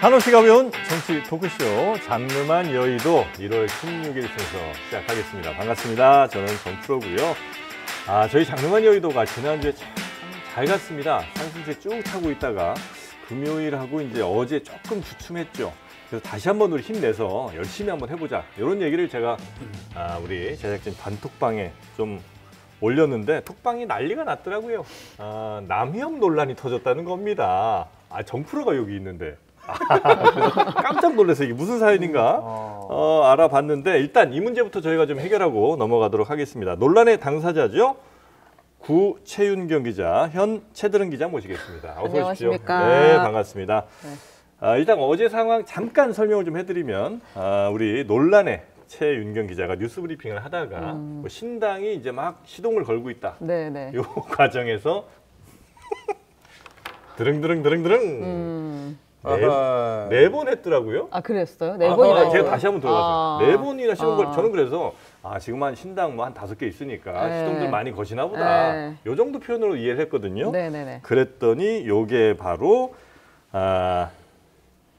한없이 가벼운 정치 토크쇼 장르만 여의도 1월 16일 순서 시작하겠습니다. 반갑습니다. 저는 정프로고요. 저희 장르만 여의도가 지난주에 참 잘 갔습니다. 상승세 쭉 타고 있다가 금요일하고 이제 어제 조금 주춤했죠. 그래서 다시 한번 우리 힘내서 열심히 한번 해보자. 이런 얘기를 제가 우리 제작진 단톡방에 좀 올렸는데 톡방이 난리가 났더라고요. 남혐 논란이 터졌다는 겁니다. 정프로가 여기 있는데. 깜짝 놀라서 이게 무슨 사연인가 알아봤는데 일단 이 문제부터 저희가 좀 해결하고 넘어가도록 하겠습니다. 논란의 당사자죠. 구 최윤경 기자, 현 최드른 기자 모시겠습니다. 어서 오십시오. 안녕하십니까. 네, 반갑습니다. 네. 일단 어제 상황 잠깐 설명을 좀 해드리면 우리 논란의 최윤경 기자가 뉴스 브리핑을 하다가 뭐 신당이 이제 막 시동을 걸고 있다. 네네. 이 과정에서 드릉 네 번 했더라고요. 그랬어요? 네 번이나 제가 다시 한번 들어봤어요. 네 번이나 시동 걸. 저는 그래서 지금 한 신당 뭐 한 5개 있으니까 시동들 많이 거시나 보다. 요 정도 표현으로 이해를 했거든요. 네네네. 그랬더니 요게 바로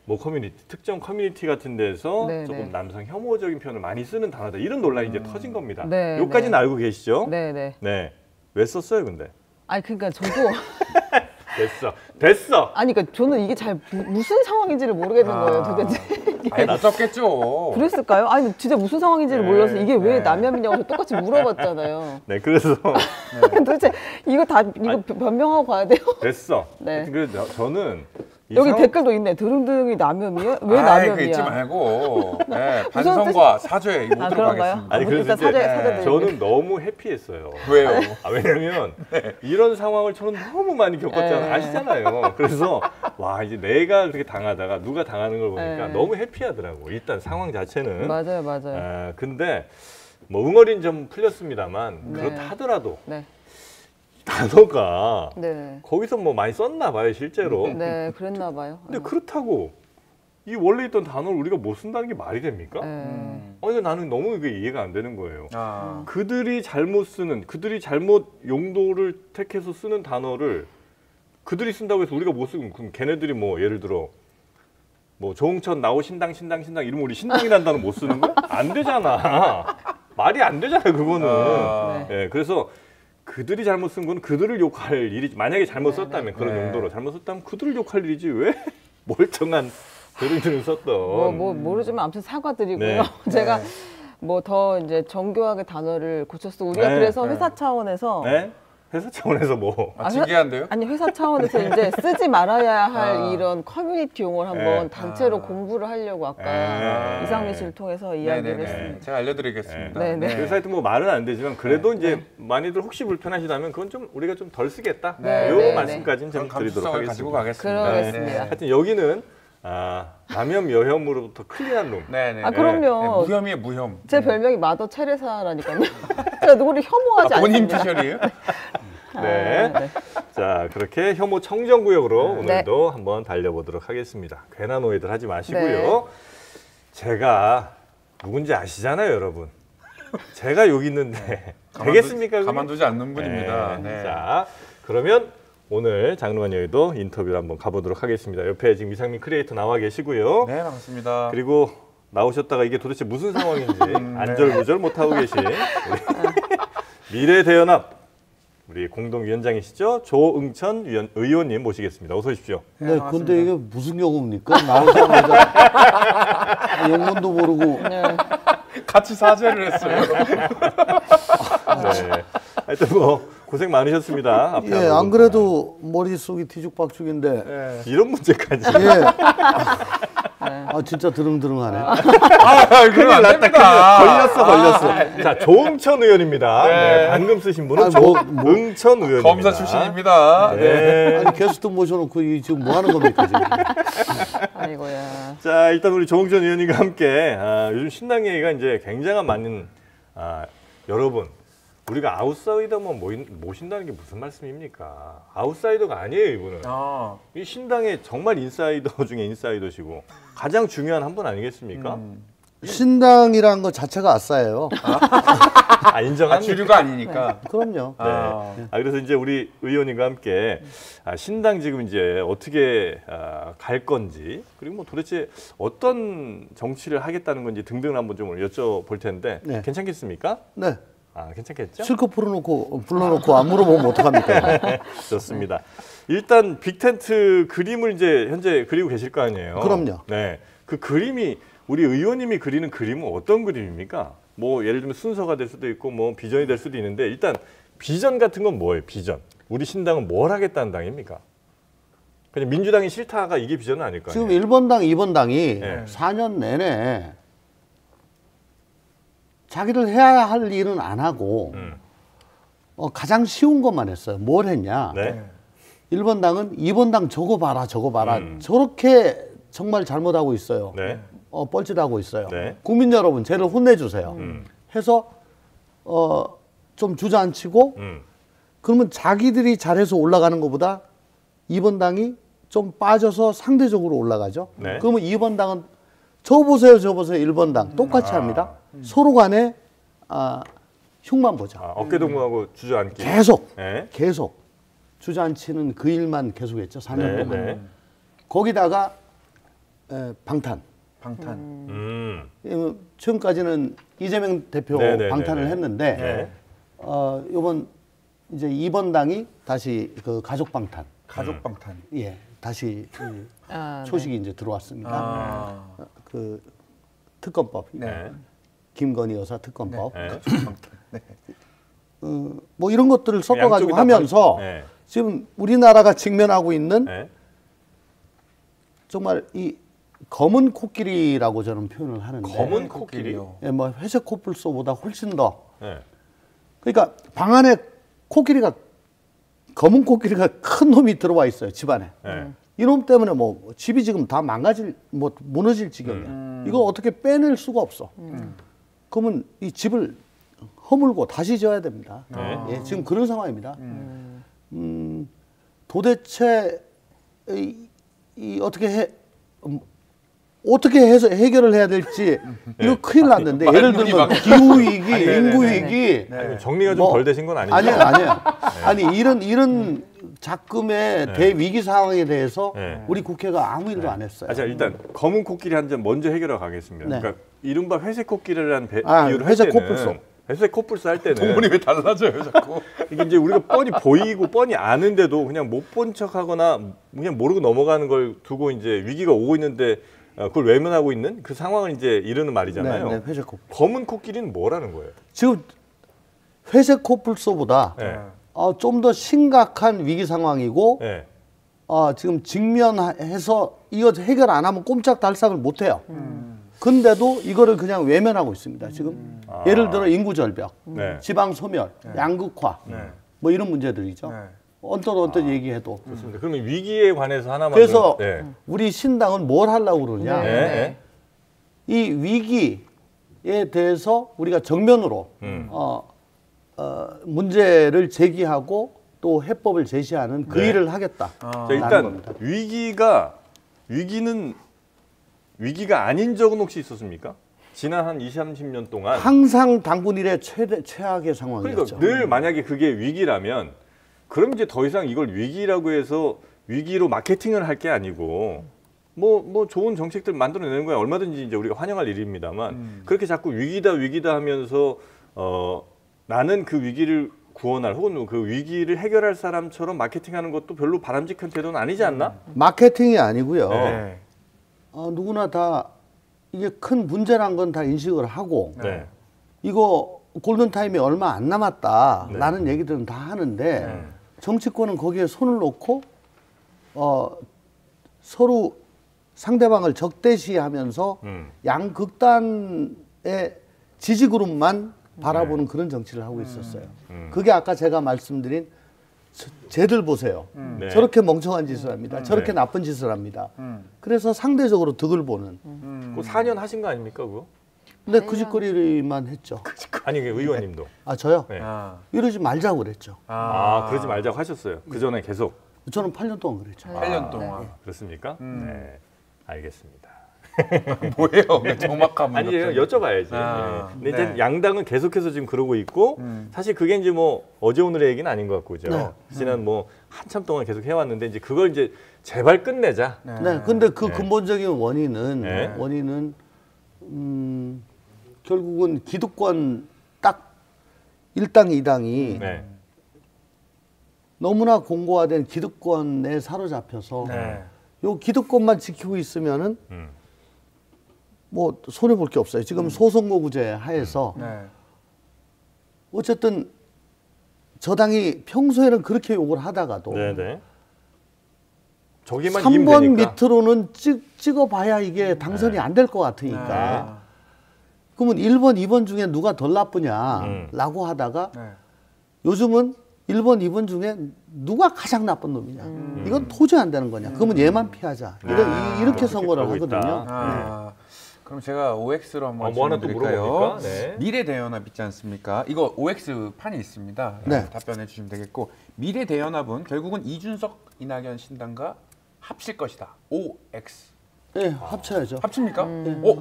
뭐 커뮤니티, 특정 커뮤니티 같은 데서 네네. 조금 남성 혐오적인 표현을 많이 쓰는 단어다. 이런 논란이 이제 터진 겁니다. 네, 요까지는 네. 알고 계시죠? 네네. 네. 왜 썼어요, 근데? 그러니까 저도 됐어. 그러니까 저는 이게 잘 무슨 상황인지를 모르겠는 거예요, 도대체. 못 썼겠죠. 그랬을까요? 진짜 무슨 상황인지를 몰라서 이게 왜 남혐이냐고 똑같이 물어봤잖아요. 네, 그래서 도대체 이거 변명하고 가야 돼요? 됐어. 네. 그래서 저는 여기 댓글도 있네. 드릉드릉이 남혐이에요? 왜 남혐이야? 잊지 말고 반성과 사죄 못 그런가요? 들어가겠습니다. 그래서 일단 사죄 저는 너무 해피했어요. 왜요? 왜냐면 이런 상황을 저는 너무 많이 겪었잖아요. 아시잖아요. 그래서 이제 내가 그렇게 당하다가 누가 당하는 걸 보니까 너무 해피하더라고. 일단 상황 자체는. 맞아요. 근데 뭐 응어리는 좀 풀렸습니다만 그렇다 하더라도 네. 단어가 네. 거기서 뭐 많이 썼나 봐요, 실제로. 네, 그랬나 봐요. 근데 그렇다고 이 원래 있던 단어를 우리가 못 쓴다는 게 말이 됩니까? 이거 나는 너무 이게 이해가 안 되는 거예요. 그들이 잘못 용도를 택해서 쓰는 단어를 그들이 쓴다고 해서 우리가 못 쓰고 그럼 걔네들이 뭐 예를 들어 뭐 조응천 나오 신당 이러면 우리 신당이라는 단어 못 쓰는 거야? 안 되잖아. 말이 안 되잖아, 그거는. 네, 그래서 그들이 잘못 쓴 건 그들을 욕할 일이지. 만약에 잘못 썼다면 그런 용도로 잘못 썼다면 그들을 욕할 일이지 왜 멀쩡한 드릉드릉 썼던. 모르지만 아무튼 사과드리고요. 제가 뭐 더 이제 정교하게 단어를 고쳤어. 우리가 그래서 회사 차원에서 회사 차원에서 뭐? 징계한데요? 아니 회사 차원에서 이제 쓰지 말아야 할 이런 커뮤니티 용어를 한번 단체로 공부를 하려고 아까 이상민 씨를 통해서 이야기를 했습니다. 제가 알려드리겠습니다. 그 사이트 뭐 말은 안 되지만 그래도 이제 많이들 혹시 불편하시다면 그건 좀 우리가 좀 덜 쓰겠다. 요 말씀까지는 좀 드리도록 하겠습니다. 가지고 가겠습니다. 그러겠습니다. 하여튼 여기는 남혐 여혐으로부터 클리어한 룸. 그럼요. 무혐이에요, 무혐. 제 별명이 마더 체레사라니까요. 제가 누구를 혐오하지 본인 않습니다. 피셜이에요? 자, 그렇게 혐오 청정구역으로 오늘도 한번 달려보도록 하겠습니다. 괜한 오해들 하지 마시고요. 제가 누군지 아시잖아요, 여러분. 제가 여기 있는데 되겠습니까? 가만두지 않는 분입니다. 자, 그러면 오늘 장르만 여의도 인터뷰를 한번 가보도록 하겠습니다. 옆에 지금 이상민 크리에이터 나와 계시고요. 네, 반갑습니다. 그리고 나오셨다가 이게 도대체 무슨 상황인지 안절부절 못하고 계신 우리 미래대연합 우리 공동위원장이시죠? 조응천 의원님 모시겠습니다. 어서 오십시오. 네, 근데 이게 무슨 경우입니까? 나오자마자 영문도 모르고 같이 사죄를 했어요. 하여튼 뭐 고생 많으셨습니다. 앞에 안 그래도 머릿속이 뒤죽박죽인데 이런 문제까지. 진짜 드릉드릉하네. 큰일 났다. 걸렸어. 자, 조응천 의원입니다. 방금 쓰신 분은 조응천 의원입니다. 검사 출신입니다. 아니 게스트 모셔놓고 지금 뭐 하는 겁니까 지금? 아이고야. 자, 일단 우리 조응천 의원님과 함께 요즘 신당 얘기가 이제 굉장한 많은 여러분. 우리가 아웃사이더만 모신다는 게 무슨 말씀입니까? 아웃사이더가 아니에요, 이분은. 이 신당의 정말 인사이더 중에 인사이더시고 가장 중요한 한 분 아니겠습니까? 신당이란 것 자체가 아싸예요. 아, 인정합니다. 주류가 아니니까. 그럼요. 네. 그래서 이제 우리 의원님과 함께 신당 지금 이제 어떻게 갈 건지 그리고 뭐 도대체 어떤 정치를 하겠다는 건지 등등을 한번 좀 여쭤볼 텐데 네. 괜찮겠습니까? 네. 괜찮겠죠? 실컷 불러놓고 안 물어보면 어떡합니까? 좋습니다. 일단 빅텐트 그림을 이제 현재 그리고 계실 거 아니에요? 그럼요. 네. 그 그림이 우리 의원님이 그리는 그림은 어떤 그림입니까? 뭐 예를 들면 순서가 될 수도 있고 뭐 비전이 될 수도 있는데 일단 비전 같은 건 뭐예요? 비전. 우리 신당은 뭘 하겠다는 당입니까? 그냥 민주당이 싫다가 이게 비전은 아닐 거 아니에요? 지금 1번 당, 2번 당이 네. 4년 내내 자기를 해야 할 일은 안 하고 가장 쉬운 것만 했어요. 뭘 했냐? 네. 1번 당은 2번 당 저거 봐라. 저렇게 정말 잘못하고 있어요. 네. 뻘짓하고 있어요. 네. 국민 여러분, 쟤를 혼내주세요. 해서 좀 주저앉히고 그러면 자기들이 잘해서 올라가는 것보다 2번 당이 좀 빠져서 상대적으로 올라가죠. 네. 그러면 2번 당은 저 보세요, 1번 당 똑같이 합니다. 서로 간에 흉만 보죠. 어깨동무하고 주저앉기. 계속 주저앉히는 그 일만 계속했죠. 4년 네, 동안. 네. 거기다가 방탄. 최근까지는 이재명 대표 네, 네, 방탄을 네, 네. 했는데 네. 이번 이제 2번 당이 다시 그 가족 방탄. 가족 방탄. 예, 다시 초식이 이제 들어왔습니다. 그 특검법. 네. 김건희 여사 특검법. 네. 뭐 이런 것들을 섞어가지고 양쪽이 다 하면서 네. 지금 우리나라가 직면하고 있는 네. 정말 이 검은 코끼리라고 저는 표현을 하는데 검은 코끼리요? 예, 뭐 회색 코뿔소보다 훨씬 더 네. 그러니까 방 안에 검은 코끼리가 큰 놈이 들어와 있어요. 집 안에. 네. 이놈 때문에 뭐 집이 지금 다 무너질 지경이야. 이거 어떻게 빼낼 수가 없어. 그러면 이 집을 허물고 다시 지어야 됩니다. 네. 예, 지금 그런 상황입니다. 도대체 이 어떻게 해서 해결을 해야 될지 이거 큰일 났는데 예를 들면 기후 위기, 인구 위기 정리가 좀 덜 되신 건 아니죠? 아니에요. 아니 이런 작금의 대위기 상황에 대해서 우리 국회가 아무 일도 안 했어요. 자, 일단 검은 코끼리 한 점 먼저 해결해 가겠습니다. 네. 그러니까 이른바 회색 코끼리라는 비유를 회색 할 때는 코뿔소. 회색 코뿔소 할 때는 동물이 왜 달라져요, 자꾸? 이게 이제 우리가 뻔히 보이고 뻔히 아는데도 그냥 못 본 척하거나 그냥 모르고 넘어가는 걸 두고 이제 위기가 오고 있는데 그걸 외면하고 있는 그 상황을 이제 이르는 말이잖아요. 네, 회색 코뿔소. 검은 코끼리는 뭐라는 거예요? 지금 회색 코뿔소보다 네. 좀 더 심각한 위기 상황이고 네. 지금 직면해서 이거 해결 안 하면 꼼짝달싹을 못 해요. 근데도 이거를 그냥 외면하고 있습니다. 지금 예를 들어 인구 절벽, 네. 지방 소멸, 양극화 뭐 이런 문제들이죠. 언뜻 얘기해도. 좋습니다. 그러면 위기에 관해서 하나만 그래서 네. 우리 신당은 뭘 하려고 그러냐. 네. 이 위기에 대해서 우리가 정면으로 문제를 제기하고 또 해법을 제시하는 그 네. 일을 하겠다. 자, 일단 위기가 아닌 적은 혹시 있었습니까? 지난 한 20, 30년 동안 항상 당군 일의 최악의 상황이었죠. 그러니까 늘 만약에 그게 위기라면 그럼 이제 더 이상 이걸 위기라고 해서 위기로 마케팅을 할 게 아니고 뭐 좋은 정책들 만들어내는 거야 얼마든지 이제 우리가 환영할 일입니다만 그렇게 자꾸 위기다 하면서 나는 그 위기를 구원할 혹은 그 위기를 해결할 사람처럼 마케팅하는 것도 별로 바람직한 태도는 아니지 않나? 마케팅이 아니고요. 네. 누구나 다 이게 큰 문제란 건 다 인식을 하고 네. 이거 골든타임이 얼마 안 남았다라는 네. 얘기들은 다 하는데 정치권은 거기에 손을 놓고 서로 상대방을 적대시하면서 양극단의 지지그룹만 바라보는 그런 정치를 하고 있었어요. 그게 아까 제가 말씀드린 쟤들 보세요. 네. 저렇게 멍청한 짓을 합니다. 저렇게 나쁜 짓을 합니다. 그래서 상대적으로 득을 보는. 그 4년 하신 거 아닙니까 그거? 근데 그 짓거리만 했죠. 아니 그 의원님도. 저요? 네. 이러지 말자고 그랬죠. 그러지 말자고 하셨어요. 그 전에 계속. 저는 8년 동안 그랬죠. 8년 동안. 그렇습니까? 네. 알겠습니다. 뭐예요? 그냥 정확하면. 아니 여쭤봐야지. 아, 근데 이제 네. 양당은 계속해서 지금 그러고 있고 사실 그게 이제 뭐 어제 오늘의 얘기는 아닌 것 같고 그죠. 네. 지난 뭐 한참 동안 계속 해왔는데 이제 그걸 이제 제발 끝내자. 네, 근데 그 네. 근본적인 원인은 네. 결국은 기득권 딱 1당 2당이 네. 너무나 공고화된 기득권에 사로잡혀서 네. 요 기득권만 지키고 있으면은 음. 뭐 손해 볼 게 없어요. 지금 소선거구제 하에서 네. 어쨌든 저당이 평소에는 그렇게 욕을 하다가도 네네. 저기만 3번 이기면 되니까. 밑으로는 찍어봐야 이게 당선이 안 될 것 같으니까 그러면 1번, 2번 중에 누가 덜 나쁘냐라고 하다가 네. 요즘은 1번, 2번 중에 누가 가장 나쁜 놈이냐. 이건 도저히 안 되는 거냐. 그러면 얘만 피하자. 이렇게 그렇게 선거를 가고 하거든요. 있다. 아, 그럼 제가 OX로 한번 뭐 하나 또 질문드릴까요? 물어봅니까? 네. 미래대연합 있지 않습니까? 이거 OX 판이 있습니다. 네. 답변해 주시면 되겠고 미래대연합은 결국은 이준석, 이낙연 신당과 합칠 것이다. OX. 네, 합쳐야죠. 합칩니까?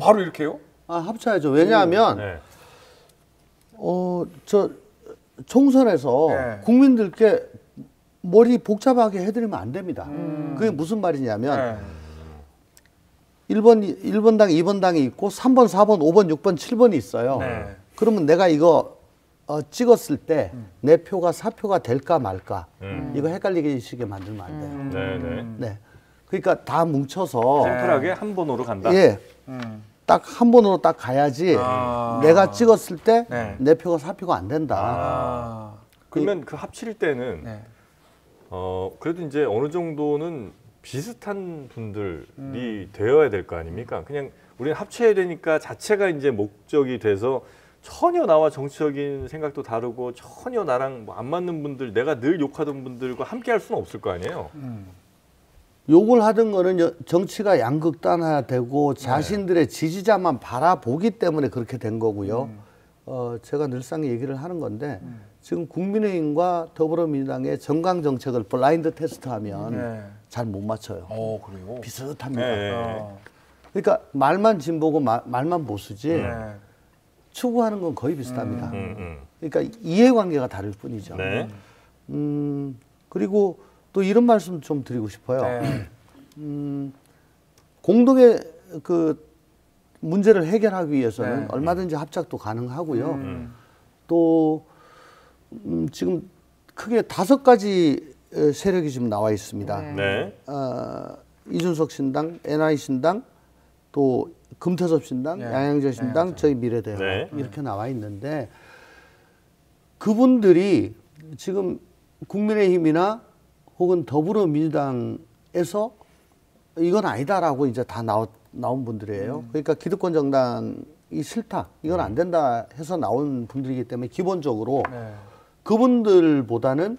바로 이렇게요? 합쳐야죠. 왜냐하면 네. 저 총선에서 네. 국민들께 머리 복잡하게 해드리면 안 됩니다. 그게 무슨 말이냐면 네. 1번당, 2번당이 있고 3번, 4번, 5번, 6번, 7번이 있어요. 네. 그러면 내가 이거 찍었을 때 내 표가 사표가 될까 말까 이거 헷갈리게 시게 만들면 안 돼요. 네네. 네. 그러니까 다 뭉쳐서 심플하게 한 번으로 간다. 예, 딱 한 번으로 딱 가야지 아. 내가 찍었을 때 네. 내 표가 사표가 안 된다. 아. 그러면 그 합칠 때는 네. 그래도 이제 어느 정도는 비슷한 분들이 되어야 될 거 아닙니까? 그냥 우리는 합쳐야 되니까 자체가 이제 목적이 돼서 전혀 나와 정치적인 생각도 다르고 전혀 나랑 뭐안 맞는 분들, 내가 늘 욕하던 분들과 함께 할 수는 없을 거 아니에요. 욕을 하던 거는 정치가 양극단화되고 자신들의 지지자만 바라보기 때문에 그렇게 된 거고요. 제가 늘상 얘기를 하는 건데 지금 국민의힘과 더불어민주당의 정강 정책을 블라인드 테스트하면 네. 잘 못 맞춰요. 그래요? 비슷합니다. 네. 그러니까 말만 진보고 말만 보수지 네. 추구하는 건 거의 비슷합니다. 음. 그러니까 이해관계가 다를 뿐이죠. 네. 그리고 또 이런 말씀 좀 드리고 싶어요. 네. 공동의 그 문제를 해결하기 위해서는 네. 얼마든지 합작도 가능하고요. 또 지금 크게 5가지 세력이 지금 나와 있습니다. 네. 이준석 신당, NI 신당, 또 금태섭 신당, 네. 양양재 신당, 네. 저희 미래대학 네. 이렇게 나와 있는데 그분들이 지금 국민의힘이나 혹은 더불어민주당에서 이건 아니다라고 이제 다 나온 분들이에요. 그러니까 기득권 정당이 싫다, 이건 안 된다 해서 나온 분들이기 때문에 기본적으로 네. 그분들보다는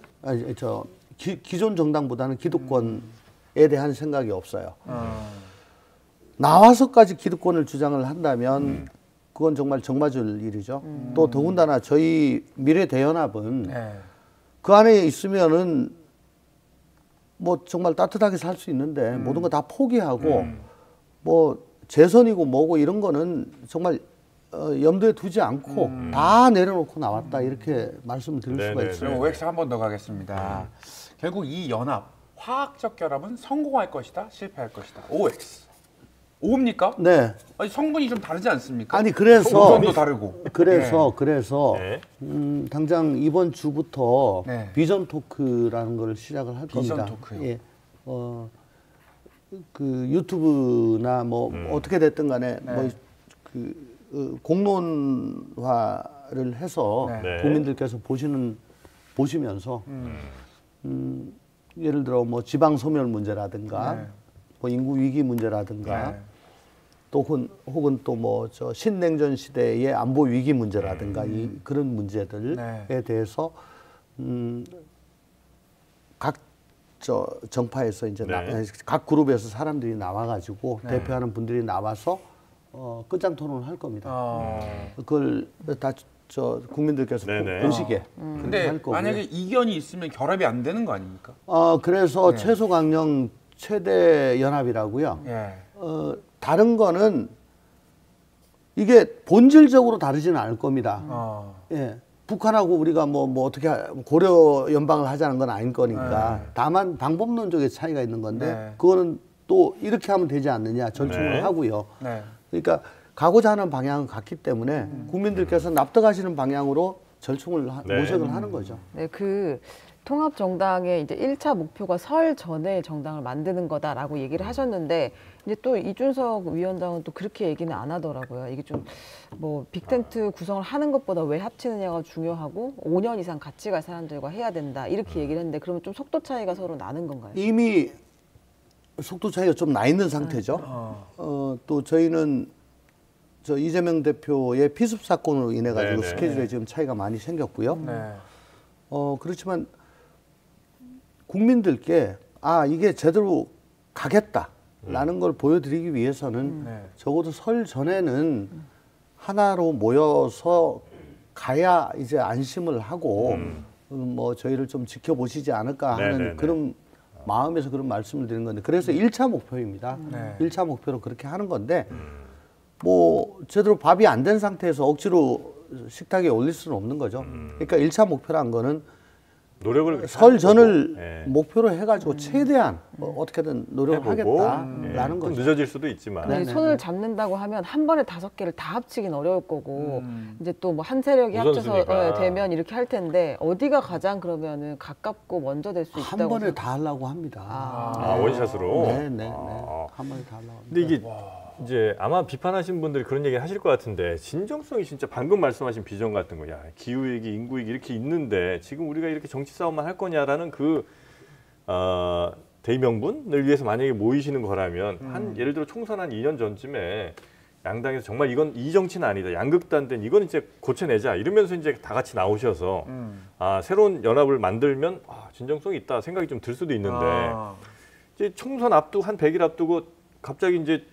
기존 정당보다는 기득권에 대한 생각이 없어요. 나와서까지 기득권을 주장을 한다면 그건 정말 정맞을 일이죠. 또 더군다나 저희 미래대연합은 네. 그 안에 있으면은 뭐 정말 따뜻하게 살 수 있는데 모든 거 다 포기하고 뭐 재선이고 뭐고 이런 거는 정말 염두에 두지 않고 다 내려놓고 나왔다 이렇게 말씀을 드릴 수가 네네. 있어요. 그럼 OX 한 번 더 가겠습니다. 결국 이 연합, 화학적 결합은 성공할 것이다, 실패할 것이다. OX. O입니까? 네. 아니, 성분이 좀 다르지 않습니까? 아니 그래서 성분도 다르고. 그래서 네. 당장 이번 주부터 네. 비전 토크라는 걸 시작을 할 비전 겁니다. 토크요? 예. 그 유튜브나 뭐 어떻게 됐든 간에 네. 공론화를 해서 네. 국민들께서 보시면서 예를 들어 뭐 지방 소멸 문제라든가 네. 뭐 인구 위기 문제라든가 네. 또 혹은 또 뭐 저 신냉전 시대의 안보 위기 문제라든가 그런 문제들에 네. 대해서 각 정파에서 이제 네. 각 그룹에서 사람들이 나와가지고 네. 대표하는 분들이 나와서 끝장 토론을 할 겁니다. 그걸 다 국민들께서 네네. 보시게 근데 할 거고요. 만약에 이견이 있으면 결합이 안 되는 거 아닙니까? 그래서 네. 최소 강령 최대 연합이라고요. 예. 다른 거는 이게 본질적으로 다르지는 않을 겁니다. 예. 북한하고 우리가 뭐 어떻게 고려 연방을 하자는 건 아닐 거니까. 다만 방법론적인 차이가 있는 건데 그거는 또 이렇게 하면 되지 않느냐 전충을 하고요. 그러니까 가고자 하는 방향은 같기 때문에 국민들께서 납득하시는 방향으로 절충을 모색을 하는 거죠. 네, 그 통합정당의 이제 1차 목표가 설 전에 정당을 만드는 거다라고 얘기를 하셨는데 이제 또 이준석 위원장은 또 그렇게 얘기는 안 하더라고요. 이게 좀 뭐 빅텐트 구성을 하는 것보다 왜 합치느냐가 중요하고 5년 이상 같이 갈 사람들과 해야 된다 이렇게 얘기를 했는데 그러면 좀 속도 차이가 서로 나는 건가요? 이미 속도 차이가 좀 나 있는 상태죠. 또 저희는 저 이재명 대표의 피습 사건으로 인해 가지고 스케줄에 지금 차이가 많이 생겼고요. 그렇지만 국민들께 이게 제대로 가겠다라는 걸 보여드리기 위해서는 적어도 설 전에는 하나로 모여서 가야 이제 안심을 하고 뭐 저희를 좀 지켜보시지 않을까 하는 그런 마음에서 그런 말씀을 드리는 건데 그래서 1차 목표입니다. 1차 목표로 그렇게 하는 건데 뭐 제대로 밥이 안 된 상태에서 억지로 식탁에 올릴 수는 없는 거죠. 그러니까 1차 목표란 거는 노력을 설 전을 목표로 해가지고 최대한 뭐 어떻게든 노력하겠다라는 거죠. 좀 늦어질 수도 있지만 네, 손을 잡는다고 하면 한 번에 5개를 다 합치긴 어려울 거고 이제 또 뭐 한 세력이 합쳐서 되면 이렇게 할 텐데 어디가 가장 그러면은 가깝고 먼저 될 수 있다고 한 번에 다 하려고 합니다. 원샷으로. 네. 한 번에 다 하려고 합니다. 근데 이게 이제 아마 비판하신 분들이 그런 얘기를 하실 것 같은데 진정성이 진짜 방금 말씀하신 비전 같은 거, 야 기후위기, 인구위기 이렇게 있는데 지금 우리가 이렇게 정치 싸움만 할 거냐라는 그 대의명분을 위해서 만약에 모이시는 거라면 한 예를 들어 총선 한 2년 전쯤에 양당에서 정말 이건 이 정치는 아니다, 양극단된 이건 이제 고쳐내자 이러면서 이제 다 같이 나오셔서 새로운 연합을 만들면 진정성이 있다 생각이 좀 들 수도 있는데 이제 총선 앞두고 한 100일 앞두고 갑자기 이제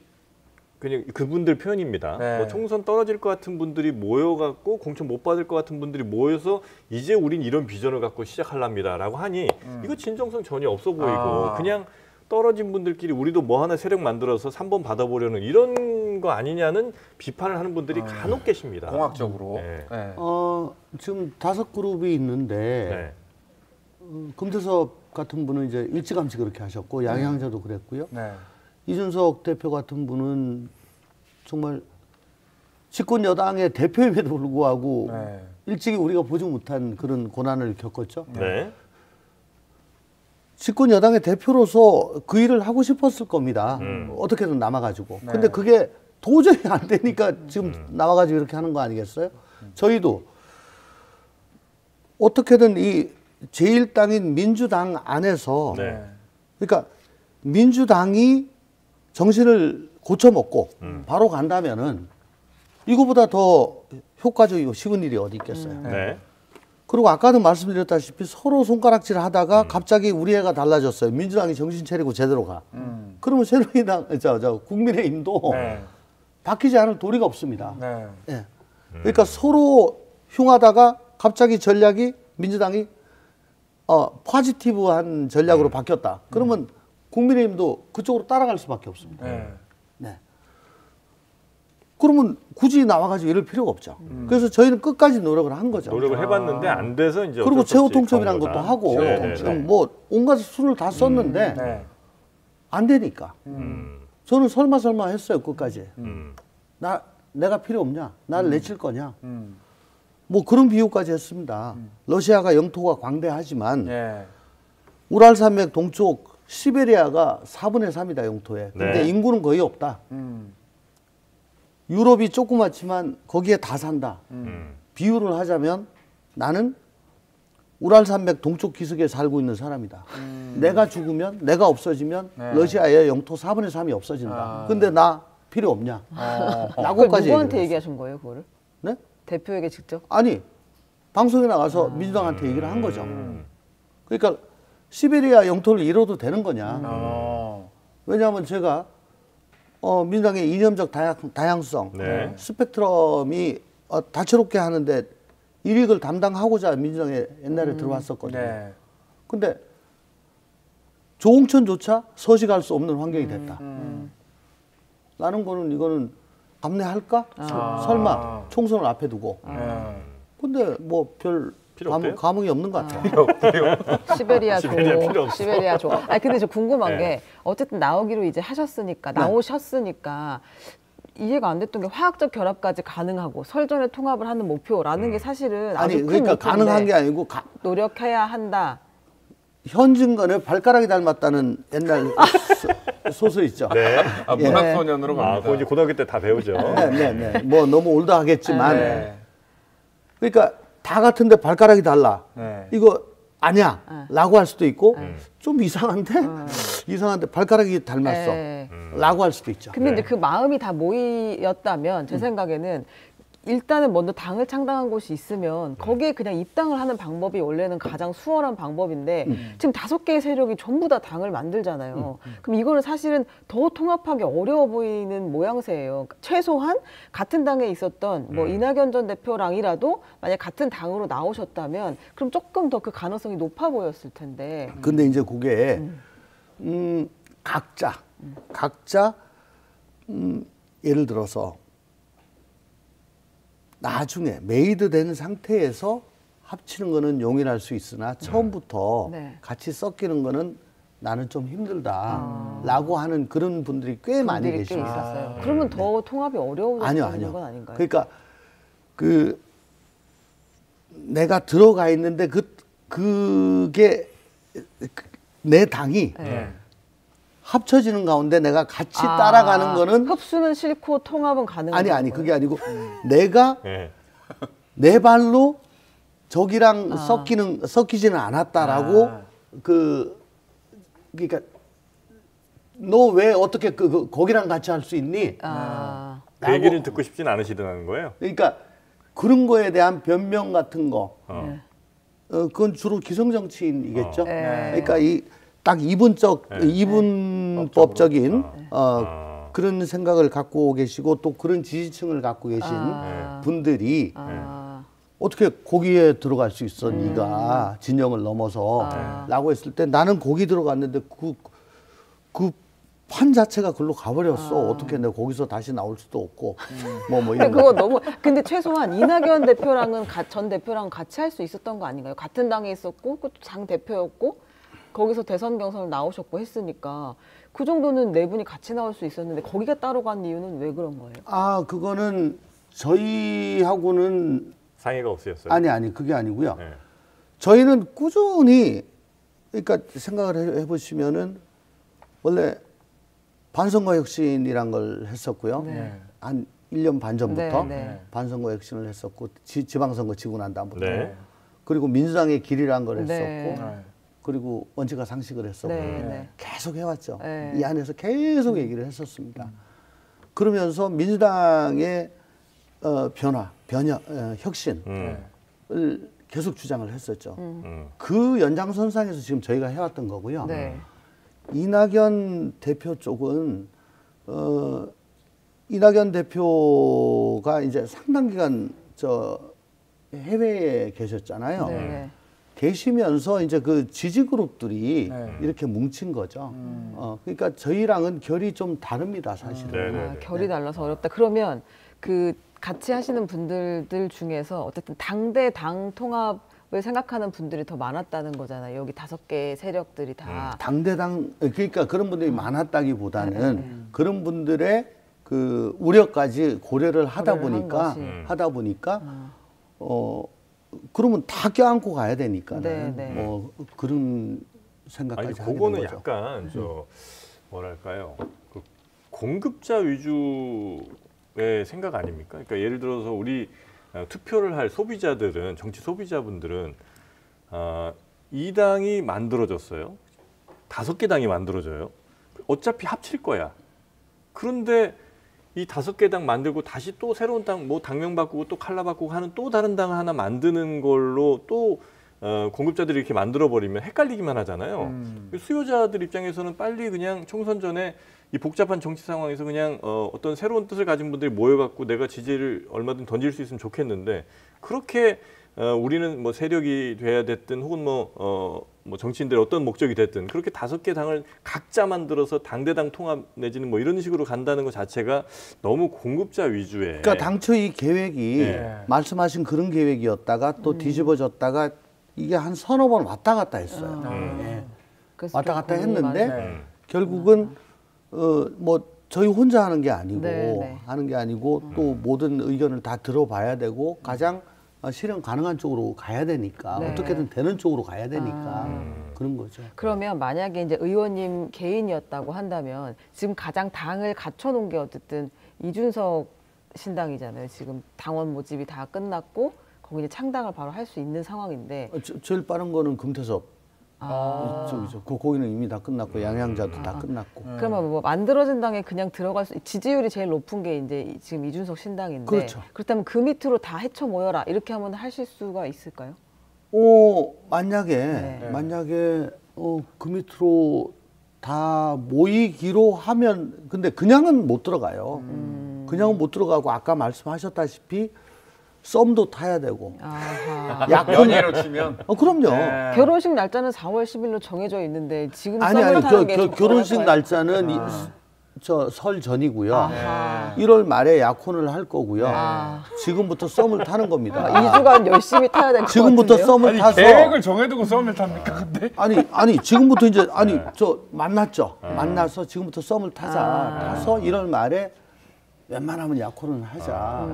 그냥 그분들 표현입니다. 뭐 총선 떨어질 것 같은 분들이 모여갖고 공천 못 받을 것 같은 분들이 모여서 이제 우린 이런 비전을 갖고 시작하랍니다라고 하니 이거 진정성 전혀 없어 보이고 그냥 떨어진 분들끼리 우리도 뭐 하나 세력 만들어서 3번 받아보려는 이런 거 아니냐는 비판을 하는 분들이 간혹 계십니다. 공학적으로. 지금 5그룹이 있는데 금태섭 같은 분은 이제 일찌감치 그렇게 하셨고 양양자도 그랬고요. 이준석 대표 같은 분은 정말 집권 여당의 대표임에도 불구하고 일찍이 우리가 보지 못한 그런 고난을 겪었죠. 집권 여당의 대표로서 그 일을 하고 싶었을 겁니다. 어떻게든 남아가지고. 근데 그게 도저히 안 되니까 지금 나와가지고 이렇게 하는 거 아니겠어요? 저희도 어떻게든 이 제1당인 민주당 안에서 그러니까 민주당이 정신을 고쳐먹고 바로 간다면은 이거보다 더 효과적이고 쉬운 일이 어디 있겠어요. 그리고 아까도 말씀드렸다시피 서로 손가락질 하다가 갑자기 우리 애가 달라졌어요. 민주당이 정신 차리고 제대로 가. 그러면 새누리당, 국민의힘도 바뀌지 않을 도리가 없습니다. 그러니까 서로 흉하다가 갑자기 전략이 민주당이 포지티브한 전략으로 바뀌었다. 그러면 국민의힘도 그쪽으로 따라갈 수밖에 없습니다. 그러면 굳이 나와가지고 이럴 필요가 없죠. 그래서 저희는 끝까지 노력을 한 거죠. 노력을 해봤는데 안 돼서 이제 그리고 최후 통첩이라는 것도 하고 뭐 온갖 수를 다 썼는데 안 되니까 저는 설마 했어요 끝까지. 내가 필요 없냐? 나를 내칠 거냐? 뭐 그런 비유까지 했습니다. 러시아가 영토가 광대하지만 우랄산맥 동쪽 시베리아가 4분의 3이다 영토에. 근데 인구는 거의 없다. 유럽이 조그맣지만 거기에 다 산다. 비유를 하자면 나는 우랄산맥 동쪽 기슭에 살고 있는 사람이다. 내가 죽으면, 내가 없어지면 러시아의 영토 4분의 3이 없어진다. 근데 나 필요 없냐? 라고까지 누구한테 얘기하신 거예요, 그거를? 네? 대표에게 직접? 아니, 방송에 나가서 민주당한테 얘기를 한 거죠. 그러니까 시베리아 영토를 잃어도 되는 거냐? 왜냐하면 제가 민주당의 이념적 다양성, 스펙트럼이 다채롭게 하는데 일익을 담당하고자 민주당에 옛날에 들어왔었거든요. 근데 조홍천조차 서식할 수 없는 환경이 됐다. 라는 거는 이거는 감내할까? 설마 총선을 앞에 두고. 근데 뭐 별 필요 없대요? 감흥이 없는 것 같아요. 시베리아 시베리아 필요 조, 없어. 시베리아 조. 아니 근데 저 궁금한 네. 게 어쨌든 나오기로 이제 하셨으니까 나오셨으니까 이해가 안 됐던 게 화학적 결합까지 가능하고 설전에 통합을 하는 목표라는 게 사실은 아니 아주 큰 그러니까 목표인데 가능한 게 아니고 노력해야 한다. 현진건의 발가락이 닮았다는 옛날 소설 있죠. 네. 아, 문학소년으로 아, 갑니다. 그거 이제 고등학교 때 다 배우죠. 네네네. 뭐 너무 올드하겠지만 네. 그러니까 다 같은데 발가락이 달라. 네. 이거 아니야. 라고 할 수도 있고 좀 이상한데 이상한데 발가락이 닮았어. 네. 라고 할 수도 있죠. 근데 이제 그 마음이 다 모이였다면 제 생각에는 일단은 먼저 당을 창당한 곳이 있으면 거기에 그냥 입당을 하는 방법이 원래는 가장 수월한 방법인데 지금 5개의 세력이 전부 다 당을 만들잖아요. 그럼 이거는 사실은 더 통합하기 어려워 보이는 모양새예요. 그러니까 최소한 같은 당에 있었던 뭐 이낙연 전 대표랑이라도 만약 같은 당으로 나오셨다면 그럼 조금 더 그 가능성이 높아 보였을 텐데. 근데 이제 그게 각자 예를 들어서 나중에 메이드 된 상태에서 합치는 거는 용인할 수 있으나 처음부터 네. 같이 섞이는 거는 나는 좀 힘들다라고 하는 그런 분들이 꽤 많이 분들이 꽤 계십니다. 있었어요. 그러면 더 통합이 아니요, 어려워지는 아니요. 건 아닌가요? 그러니까 그 내가 들어가 있는데 그게 내 당이 네. 합쳐지는 가운데 내가 같이 따라가는 거는 흡수는 싫고 통합은 가능한 아니 그게 아니고 내가 네. 내 발로 저기랑 섞이지는 않았다라고 그러니까 너 왜 어떻게 거기랑 같이 할 수 있니? 그 얘기를 듣고 싶진 않으시다는 거예요? 그러니까 그런 거에 대한 변명 같은 거. 어. 그건 주로 기성 정치인이겠죠. 네. 그러니까 딱 이분법적인 그런 생각을 갖고 계시고 또 그런 지지층을 갖고 계신 분들이 어떻게 거기에 들어갈 수 있어? 네가 진영을 넘어서라고 했을 때 나는 거기 들어갔는데 그 판 자체가 글로 가버렸어. 어떻게 내가 거기서 다시 나올 수도 없고 뭐 근데 이런 그거 너무 근데 최소한 이낙연 대표랑은 전 대표랑 같이 할 수 있었던 거 아닌가요? 같은 당에 있었고 그 당 대표였고 거기서 대선 경선을 나오셨고 했으니까 그 정도는 네 분이 같이 나올 수 있었는데 거기가 따로 간 이유는 왜 그런 거예요? 그거는 저희하고는 상의가 없으셨어요? 아니 그게 아니고요. 네. 저희는 꾸준히 그러니까 생각을 해보시면은 원래 반선거 혁신이란 걸 했었고요. 네. 한 1년 반 전부터 네. 반선거 혁신을 했었고 지방선거 지고 난 다음부터 네. 그리고 민주당의 길이란 걸 네. 했었고 그리고 원칙과 상식을 했었고 네. 계속 해왔죠. 네. 이 안에서 계속 얘기를 했었습니다. 그러면서 민주당의 혁신을 계속 주장을 했었죠. 그 연장선상에서 지금 저희가 해왔던 거고요. 네. 이낙연 대표 쪽은 이낙연 대표가 이제 상당 기간 해외에 계셨잖아요. 네. 계시면서 이제 그 지지 그룹들이 이렇게 뭉친 거죠. 그러니까 저희랑은 결이 좀 다릅니다, 사실은. 네네네. 결이 달라서 어렵다. 그러면 그 같이 하시는 분들 중에서 어쨌든 당대-당 통합을 생각하는 분들이 더 많았다는 거잖아요. 여기 5개의 세력들이 다. 당대당 그러니까 그런 분들이 많았다기보다는 그런 분들의 그 우려까지 고려를 하다 고려를 한 보니까 그러면 다 껴안고 가야 되니까는 네. 뭐 그런 아니, 생각까지 하게 된 그거는 거죠. 약간 뭐랄까요? 그 공급자 위주의 생각 아닙니까? 그러니까 예를 들어서 우리 투표를 할 소비자들은 정치 소비자분들은 이 당이 만들어졌어요. 5개 당이 만들어져요. 어차피 합칠 거야. 그런데 이 5개 당 만들고 다시 또 새로운 당, 뭐 당명 바꾸고 또 칼라 바꾸고 하는 또 다른 당 하나 만드는 걸로 또 공급자들이 이렇게 만들어 버리면 헷갈리기만 하잖아요. 수요자들 입장에서는 빨리 그냥 총선 전에 이 복잡한 정치 상황에서 그냥 어떤 새로운 뜻을 가진 분들이 모여갖고 내가 지지를 얼마든 던질 수 있으면 좋겠는데 그렇게 우리는 뭐 세력이 돼야 됐든 혹은 뭐 정치인들의 어떤 목적이 됐든 그렇게 5개 당을 각자 만들어서 당대당 통합 내지는 뭐 이런 식으로 간다는 것 자체가 너무 공급자 위주의. 그러니까 당초 이 계획이 네. 말씀하신 그런 계획이었다가 또 뒤집어졌다가 이게 한 서너 번 왔다 갔다 했어요. 예. 그래서 왔다 좀 갔다 고민이 했는데 많아요. 결국은 뭐 저희 혼자 하는 게 아니고 네. 또 모든 의견을 다 들어봐야 되고 가장 실현 가능한 쪽으로 가야 되니까 네. 어떻게든 되는 쪽으로 가야 되니까 그런 거죠. 그러면 만약에 이제 의원님 개인이었다고 한다면 지금 가장 당을 갖춰놓은 게 어쨌든 이준석 신당이잖아요. 지금 당원 모집이 다 끝났고 거기 이제 창당을 바로 할 수 있는 상황인데 제일 빠른 거는 금태섭 아. 이쪽이죠. 거기는 이미 다 끝났고 양양자도 다 끝났고. 그러면 뭐 만들어진 당에 그냥 들어갈 수 지지율이 제일 높은 게 이제 지금 이준석 신당인데 그렇죠. 그렇다면 그 밑으로 다 헤쳐 모여라 이렇게 하면 하실 수가 있을까요? 만약에 그 밑으로 다 모이기로 하면 근데 그냥은 못 들어가요. 그냥은 못 들어가고 아까 말씀하셨다시피 썸도 타야 되고. 아하. 연예로 치면 그럼요. 네. 결혼식 날짜는 4월 10일로 정해져 있는데 지금 아니 썸을 타는 게 결혼식 좀 날짜는 저 설 전이고요. 아하. 1월 말에 약혼을 할 거고요. 아. 지금부터 썸을 타는 겁니다. 2주간 열심히 타야 될 것 같은데요. 지금부터 썸을 아니 타서 계획을 정해두고 썸을 탑니까 근데? 아니 지금부터 이제 저 만났죠. 만나서 지금부터 썸을 타서 1월 말에 웬만하면 약혼을 하자.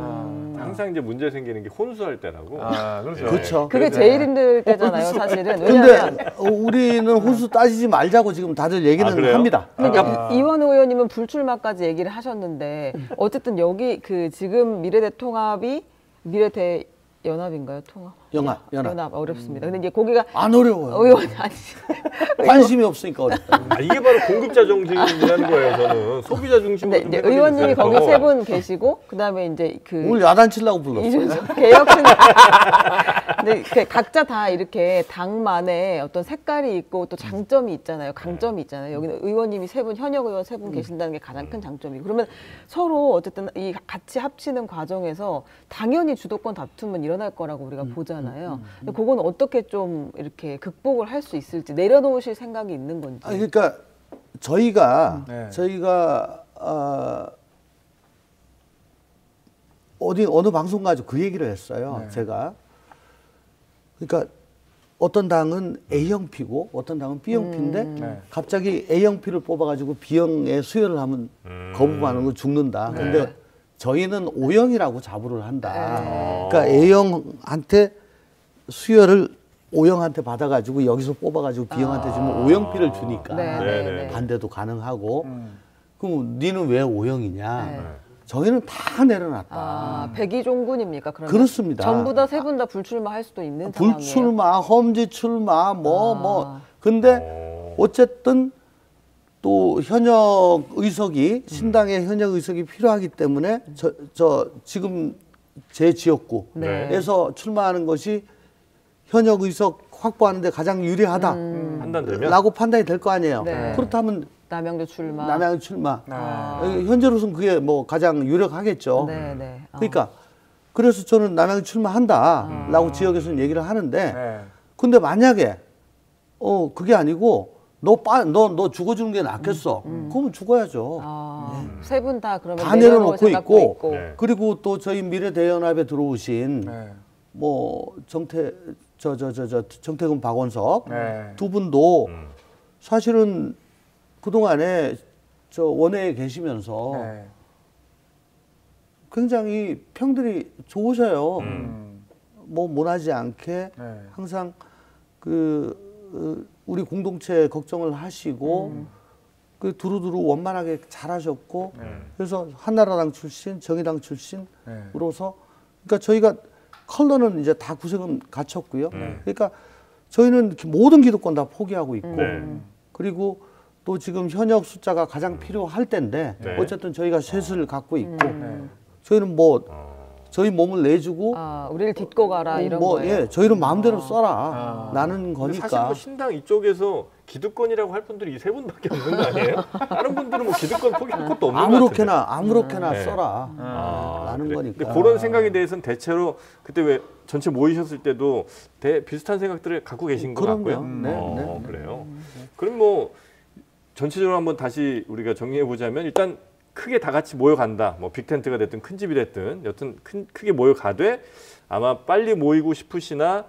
항상 이제 문제 생기는 게 혼수할 때라고. 그렇죠. 그렇죠. 그게 제일 힘들 때잖아요, 사실은. 근데 왜냐하면 우리는 혼수 따지지 말자고 지금 다들 얘기는 그래요? 합니다. 근데 이제 이원 의원님은 불출마까지 얘기를 하셨는데 어쨌든 여기 그 지금 미래대통합이 미래대연합인가요, 통합? 연합. 어렵습니다. 근데 이제 거기가 안 어려워요. 의원 아니 관심이 없으니까 어렵다. 이게 바로 공급자 정신이라는 거예요. 저는 소비자 중심으로. 근데 이제 의원님이 거기 3분 계시고 그다음에 이제 그 오늘 야단치려고 불렀어요. 이준석 개혁신당. 근데 각자 다 이렇게 당만의 어떤 색깔이 있고 또 장점이 있잖아요. 강점이 있잖아요. 여기는 의원님이 3분, 현역 의원 3분 계신다는 게 가장 큰 장점이고. 그러면 서로 어쨌든 이 같이 합치는 과정에서 당연히 주도권 다툼은 일어날 거라고 우리가 보잖아요. 근데 그건 어떻게 좀 이렇게 극복을 할 수 있을지 내려놓으실 생각이 있는 건지. 그러니까 저희가 어느 방송 가지고 그 얘기를 했어요. 제가 그러니까 어떤 당은 A형 P고 어떤 당은 B형 P인데 갑자기 A형 P를 뽑아가지고 B형의 수혈을 하면 거부 반응으로 죽는다. 근데 저희는 O형이라고 자부를 한다. 그러니까 A형한테 수혈을 O형한테 받아가지고 여기서 뽑아가지고 B형한테 주면 O형 P를 주니까 반대도 가능하고 그럼 니는 왜 O형이냐? 저희는 다 내려놨다. 백의종군입니까? 그러면 그렇습니다. 전부 다 3분 다 불출마할 수도 있는 상황이에요. 불출마, 험지 출마, 근데 어쨌든 또 현역 의석이 신당의 현역 의석이 필요하기 때문에 저 지금 제 지역구에서 출마하는 것이 현역 의석 확보하는데 가장 유리하다. 판단되면? 라고 판단이 될 거 아니에요. 네. 그렇다면 남양주 출마. 남양 출마. 현재로서는 그게 뭐 가장 유력하겠죠. 네. 그러니까 그래서 저는 남양 출마한다라고 지역에서는 얘기를 하는데 근데 만약에 그게 아니고 너 죽어주는 게 낫겠어. 그러면 죽어야죠. 3분 다 그러면 다 내려놓을 내려놓고 생각도 있고 그리고 또 저희 미래대연합에 들어오신 뭐 정태근 박원석 두 분도 사실은 그동안에 저 원외에 계시면서 굉장히 평들이 좋으셔요. 뭐 모나지 않게 항상 우리 공동체 걱정을 하시고 그 두루두루 원만하게 잘하셨고 그래서 한나라당 출신, 정의당 출신으로서 그러니까 저희가 컬러는 이제 다 구색은 갖췄고요. 그러니까 저희는 모든 기득권 다 포기하고 있고 그리고 또 지금 현역 숫자가 가장 필요할 때인데 어쨌든 저희가 셋을 갖고 있고 저희는 뭐 저희 몸을 내주고 우리를 딛고 가라 이런 거예요. 저희는 마음대로 써라 나는 근데 거니까. 사실 뭐 신당 이쪽에서 기득권이라고 할 분들이 이 세 분밖에 없는 거 아니에요? 다른 분들은 뭐 기득권 포기할 것도 없는 것 아무렇게나 네. 써라. 라는 그래. 거니까. 근데 그런 생각에 대해서는 대체로 그때 왜 전체 모이셨을 때도 비슷한 생각들을 갖고 계신 것 그럼요. 같고요. 네. 그래요. 그럼 뭐 전체적으로 한번 다시 우리가 정리해 보자면 일단 크게 다 같이 모여간다. 뭐 빅텐트가 됐든 큰 집이 됐든 여튼 크게 모여가되 아마 빨리 모이고 싶으시나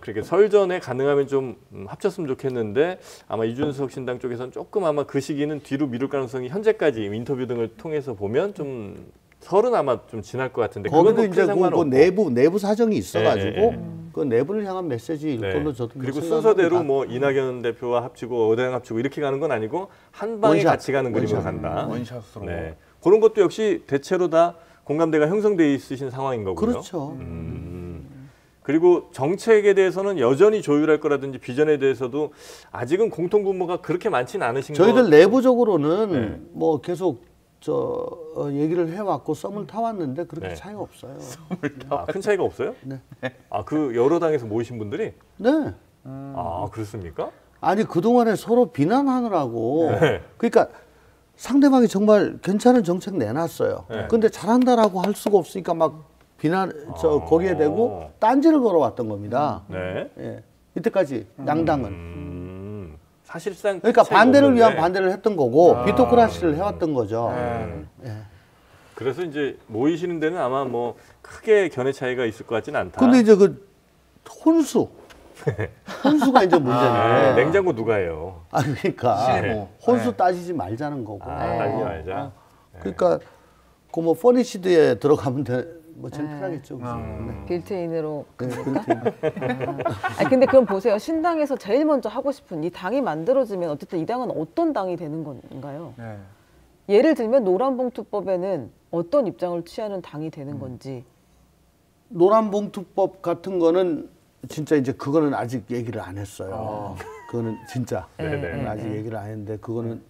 그렇게 설 전에 가능하면 좀 합쳤으면 좋겠는데 아마 이준석 신당 쪽에서는 조금 아마 그 시기는 뒤로 미룰 가능성이 현재까지 인터뷰 등을 통해서 보면 좀 설은 아마 좀 지날 것 같은데 거기도 그건 이제 상관없고. 내부 사정이 있어가지고 네. 그 내부를 향한 메시지일 네. 걸로 저도 그리고 생각합니다. 순서대로 뭐 이낙연 대표와 합치고 어대랑 합치고 이렇게 가는 건 아니고 한 방에 원샷. 같이 가는 그림으로 간다. 원샷으로. 네. 그런 것도 역시 대체로 다 공감대가 형성돼 있으신 상황인 거고요. 그렇죠. 그리고 정책에 대해서는 여전히 조율할 거라든지 비전에 대해서도 아직은 공통 분모가 그렇게 많지는 않으신 거. 저희들 내부적으로는 네. 뭐 계속 얘기를 해왔고 썸을 타왔는데 그렇게 네. 차이가 없어요. 큰 차이가 없어요? 네. 그 여러 당에서 모이신 분들이? 네. 그렇습니까? 아니 그동안에 서로 비난하느라고 네. 그러니까 상대방이 정말 괜찮은 정책 내놨어요. 네. 근데 잘한다라고 할 수가 없으니까 막 비난 거기에 대고 딴지를 걸어왔던 겁니다. 네. 예. 이때까지 양당은 사실상 그러니까 차이가 반대를 없는데. 위한 반대를 했던 거고 비토크라시를 해왔던 거죠. 예. 그래서 이제 모이시는 데는 아마 뭐 크게 견해 차이가 있을 것 같지는 않다. 근데 이제 그 혼수가 이제 문제인데. 냉장고 누가 해요? 그러니까 실무. 혼수 네. 따지지 말자는 거고. 따지지 말자. 그러니까 그 뭐 퍼니시드에 들어가면 뭐 제일 편하겠죠. 그죠? 네. 빌트인으로 그러니까. 근데 그럼 보세요. 신당에서 제일 먼저 하고 싶은 이 당이 만들어지면 어쨌든 이 당은 어떤 당이 되는 건가요? 네. 예를 들면 노란봉투법에는 어떤 입장을 취하는 당이 되는 건지. 노란봉투법 같은 거는 진짜 이제 그거는 아직 얘기를 안 했어요. 그거는 진짜 네네. 아직 얘기를 안 했는데 그거는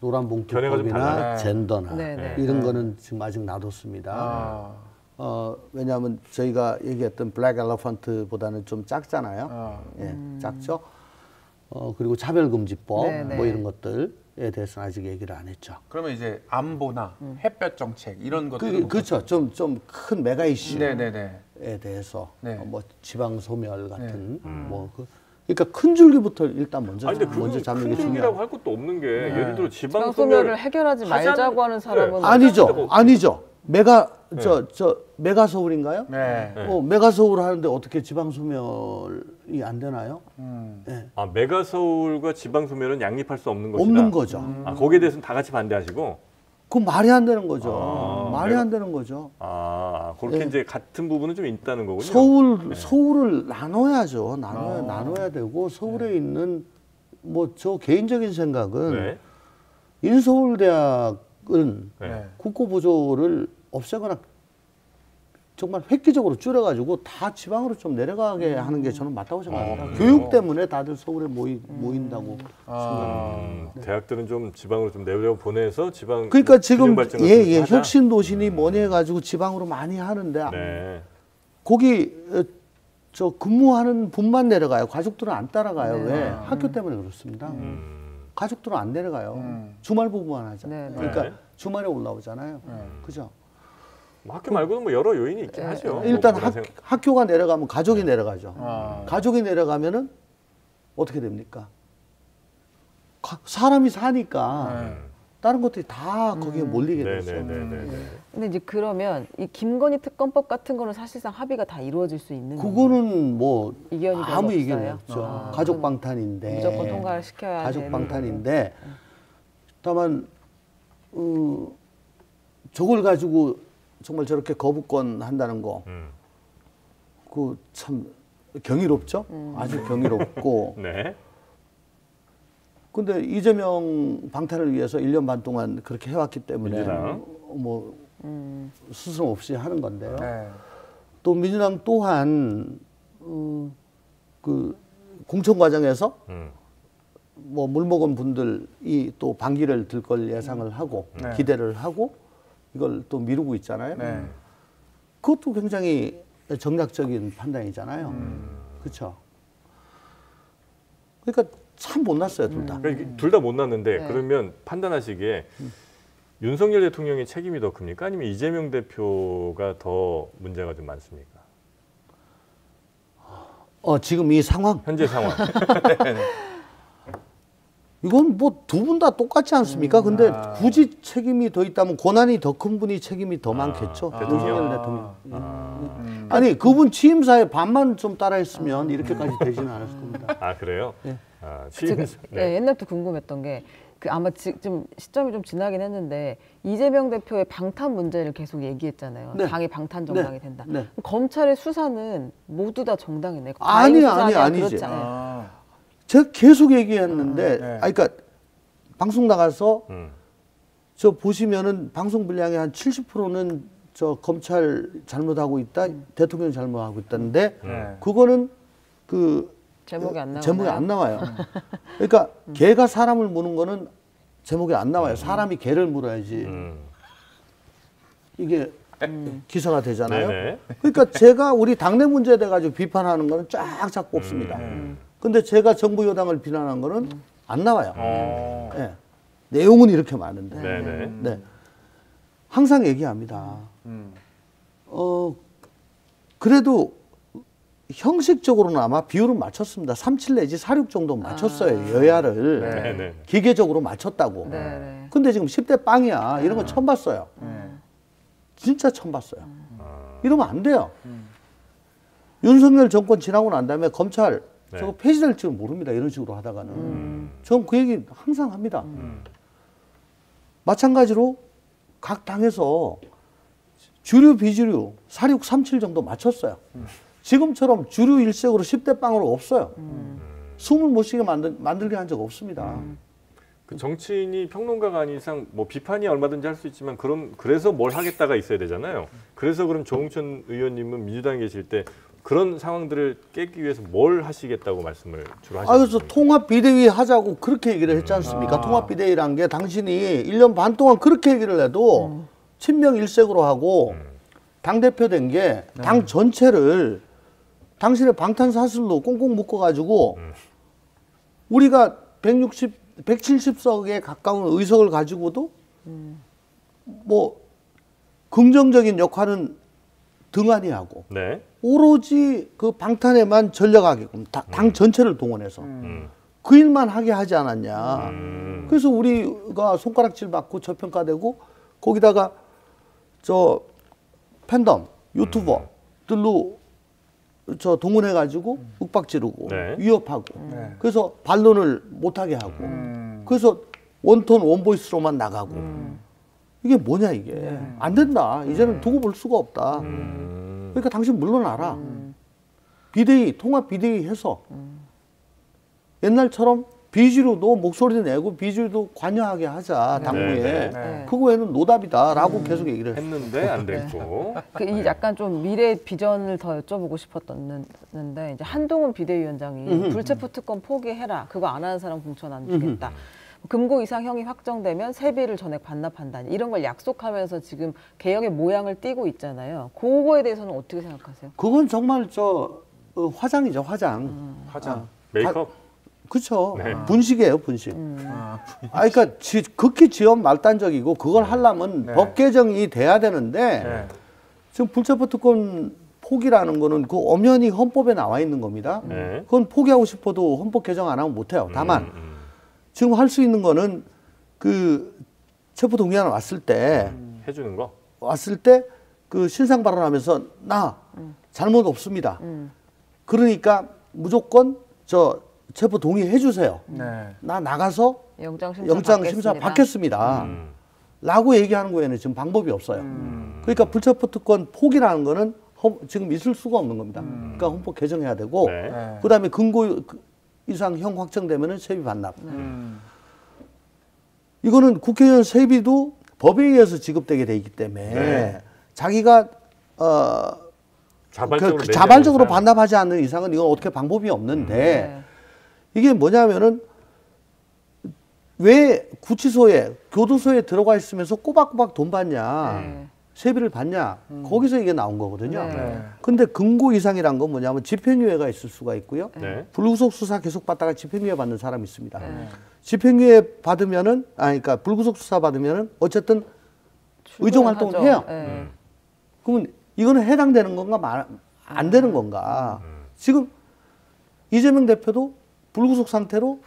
견해가 좀 노란봉투법이나 달라요. 젠더나 네네. 이런 거는 지금 아직 놔뒀습니다. 왜냐하면 저희가 얘기했던 블랙 엘러펀트보다는 좀 작잖아요. 예, 작죠. 그리고 차별금지법 네네. 뭐 이런 것들에 대해서는 아직 얘기를 안 했죠. 그러면 이제 안보나 햇볕 정책 이런 것들. 그렇죠. 좀 큰 메가 이슈에 네네네. 대해서 네. 뭐 지방 소멸 같은 그러니까 큰 줄기부터 일단 먼저 근데 그건 잡는 게 큰 중요해요. 줄기라고 할 것도 없는 게 예를 들어 지방 지방 소멸을 소멸 해결하지 하자는- 말자고 하는 사람은 네. 아니죠. 메가 서울인가요? 네. 메가 서울 하는데 어떻게 지방 소멸이 안 되나요? 네. 메가 서울과 지방 소멸은 양립할 수 없는 것이다. 없는 거죠. 거기에 대해서는 다 같이 반대하시고. 그건 말이 안 되는 거죠. 말이 안 되는 거죠. 그렇게 네. 이제 같은 부분은 좀 있다는 거군요. 서울을 나눠야죠. 나눠야 되고 서울에 있는 뭐 저 개인적인 생각은 네. 인서울대학은 네. 국고 보조를 없애거나 정말 획기적으로 줄여가지고 다 지방으로 좀 내려가게 하는 게 저는 맞다고 생각합니다. 교육 때문에 다들 서울에 모인다고 생각합니다. 대학들은 좀 지방으로 좀 내려 보내서 지방 그러니까 지금 균형 발전을 좀 하자. 혁신 도시니 뭐니 해가지고 지방으로 많이 하는데 네. 거기 저 근무하는 분만 내려가요. 가족들은 안 따라가요. 왜? 학교 때문에 그렇습니다. 가족들은 안 내려가요. 주말 부부만 하잖아요. 네. 그러니까 네. 주말에 올라오잖아요. 그죠? 뭐 학교 말고는 뭐 여러 요인이 있긴 하죠. 일단 뭐 그런 학교가 내려가면 가족이 내려가죠. 가족이 내려가면은 어떻게 됩니까? 사람이 사니까 다른 것들이 다 거기에 몰리게 되죠. 네네네네. 근데 이제 그러면 이 김건희 특검법 같은 거는 사실상 합의가 다 이루어질 수 있는 건가요? 그거는 뭐 이견이 별로 아무 이견이 없어요? 없죠. 가족 방탄인데 무조건 통과를 시켜야 가족 되는 방탄인데 다만 저걸 가지고 정말 저렇게 거부권 한다는 거 그 참 경이롭죠. 아주 경이롭고 네. 근데 이재명 방탄을 위해서 1년 반 동안 그렇게 해왔기 때문에 민주당. 뭐 스스럼 없이 하는 건데요. 네. 또 민주당 또한 그 공천 과정에서 뭐 물먹은 분들이 또 반기를 들 걸 예상을 하고 기대를 하고 이걸 또 미루고 있잖아요. 네. 그것도 굉장히 정략적인 판단이잖아요. 그렇죠. 그러니까 참 못났어요, 둘 다. 그러니까 둘 다 못 났는데 네. 그러면 판단하시기에 윤석열 대통령의 책임이 더 큽니까? 아니면 이재명 대표가 더 문제가 좀 많습니까? 지금 이 상황, 현재 상황. 이건 뭐 두 분 다 똑같지 않습니까? 근데 굳이 책임이 더 있다면 권한이 더 큰 분이 책임이 더 많겠죠. 윤석열 대통령. 아니, 그분 취임사에 반만 좀 따라했으면 이렇게까지 되지는 않았을 겁니다. 아 그래요? 네. 취임. 네, 옛날부터 궁금했던 게 그 아마 좀 시점이 좀 지나긴 했는데 이재명 대표의 방탄 문제를 계속 얘기했잖아요. 네. 당이 방탄 정당이 네. 된다. 네. 검찰의 수사는 모두 다 정당이네. 아니지. 그렇지 않아요. 아, 제가 계속 얘기했는데, 네. 그러니까 방송 나가서 음. 저 보시면은 방송 분량의 한 70%는 저 검찰 잘못하고 있다, 대통령 잘못하고 있다는데 네. 그거는 그 제목이 안 나와요. 제목이 안 나와요. 그러니까 개가 사람을 무는 거는 제목이 안 나와요. 사람이 개를 물어야지 이게 기사가 되잖아요. 네네. 그러니까 제가 우리 당내 문제에 대해 가지고 비판하는 거는 쫙쫙 뽑습니다. 근데 제가 정부 여당을 비난한 거는 안 나와요. 네. 내용은 이렇게 많은데. 네네. 네. 항상 얘기합니다. 그래도 형식적으로는 아마 비율은 맞췄습니다. 37 내지 46 정도 맞췄어요. 여야를. 네네. 기계적으로 맞췄다고. 네. 근데 지금 10대 빵이야. 이런 건 처음 봤어요. 진짜 처음 봤어요. 이러면 안 돼요. 윤석열 정권 지나고 난 다음에 검찰 네. 저거 폐지될 줄 모릅니다. 이런 식으로 하다가는. 전 그 얘기 항상 합니다. 마찬가지로 각 당에서 주류, 비주류, 46, 37 정도 맞췄어요. 지금처럼 주류 일색으로 10대 빵으로 없어요. 숨을 못 쉬게 만들게 한 적 없습니다. 그 정치인이 평론가가 아닌 이상 뭐 비판이 얼마든지 할 수 있지만 그래서 뭘 하겠다가 있어야 되잖아요. 그래서 그럼 조홍천 의원님은 민주당에 계실 때 그런 상황들을 깨기 위해서 뭘 하시겠다고 말씀을 주로 하시는 그래서 거예요? 통합 비대위 하자고 그렇게 얘기를 했지 않습니까? 통합 비대위란 게 당신이 1년 반 동안 그렇게 얘기를 해도 친명 일색으로 하고 당대표 된 게 당 전체를 당신의 방탄사슬로 꽁꽁 묶어가지고 우리가 170석에 가까운 의석을 가지고도 뭐 긍정적인 역할은 등한히 하고 네. 오로지 그 방탄에만 전력하게끔 당 전체를 동원해서 그 일만 하게 하지 않았냐. 그래서 우리가 손가락질 받고 저평가되고 거기다가 저 팬덤 유튜버들로 저 동원해가지고 윽박지르고 네. 위협하고 네. 그래서 반론을 못하게 하고 그래서 원톤 원보이스로만 나가고 이게 뭐냐 이게 안 된다. 이제는 두고 볼 수가 없다. 그러니까 당신 물러나라. 비대위 통합 비대위 해서 옛날처럼 비주류도 목소리 내고 비주류도 관여하게 하자 당무에. 네, 네. 그거 외에는 노답이다라고 계속 얘기를 했어요. 했는데 안 됐고. 이 약간 좀 미래 비전을 더 여쭤보고 싶었는데 이제 한동훈 비대위원장이 불체포 특권 포기해라. 그거 안 하는 사람 공천 안 주겠다. 금고 이상 형이 확정되면 세비를 전액 반납한다. 이런 걸 약속하면서 지금 개혁의 모양을 띠고 있잖아요. 그거에 대해서는 어떻게 생각하세요? 그건 정말 화장이죠, 화장. 화장. 메이크업. 그렇죠. 네. 분식이에요, 분식. 아, 그러니까 극히 지연 말단적이고 그걸 하려면 네. 법 개정이 돼야 되는데 네. 지금 불체포 특권 포기라는 거는 그 엄연히 헌법에 나와 있는 겁니다. 네. 그건 포기하고 싶어도 헌법 개정 안 하면 못 해요. 다만 지금 할 수 있는 거는 그 체포 동의안 왔을 때 해주는 거. 그 신상 발언하면서 나 잘못 없습니다. 그러니까 무조건 체포 동의해 주세요. 네. 나 나가서 영장 심사 받겠습니다. 라고 얘기하는 거에는 지금 방법이 없어요. 그러니까 불체포 특권 포기라는 거는 지금 있을 수가 없는 겁니다. 그러니까 헌법 개정해야 되고 네. 네. 그다음에 근고 이상 형 확정되면은 세비 반납. 이거는 국회의원 세비도 법에 의해서 지급되게 돼 있기 때문에 네. 자기가 자발적으로 내지 자발적으로 않는 반납하지 않는 이상은 이건 어떻게 방법이 없는데 네. 이게 뭐냐면은 왜 구치소에 교도소에 들어가 있으면서 꼬박꼬박 돈 받냐. 네. 세비를 받냐? 거기서 이게 나온 거거든요. 네. 근데 금고 이상이란 건 뭐냐면 집행유예가 있을 수가 있고요. 네. 불구속 수사 계속 받다가 집행유예 받는 사람이 있습니다. 집행유예 받으면은, 그러니까 불구속 수사 받으면은 어쨌든 의정 활동을 하죠. 해요. 네. 그러면 이거는 해당되는 건가 안 되는 건가? 지금 이재명 대표도 불구속 상태로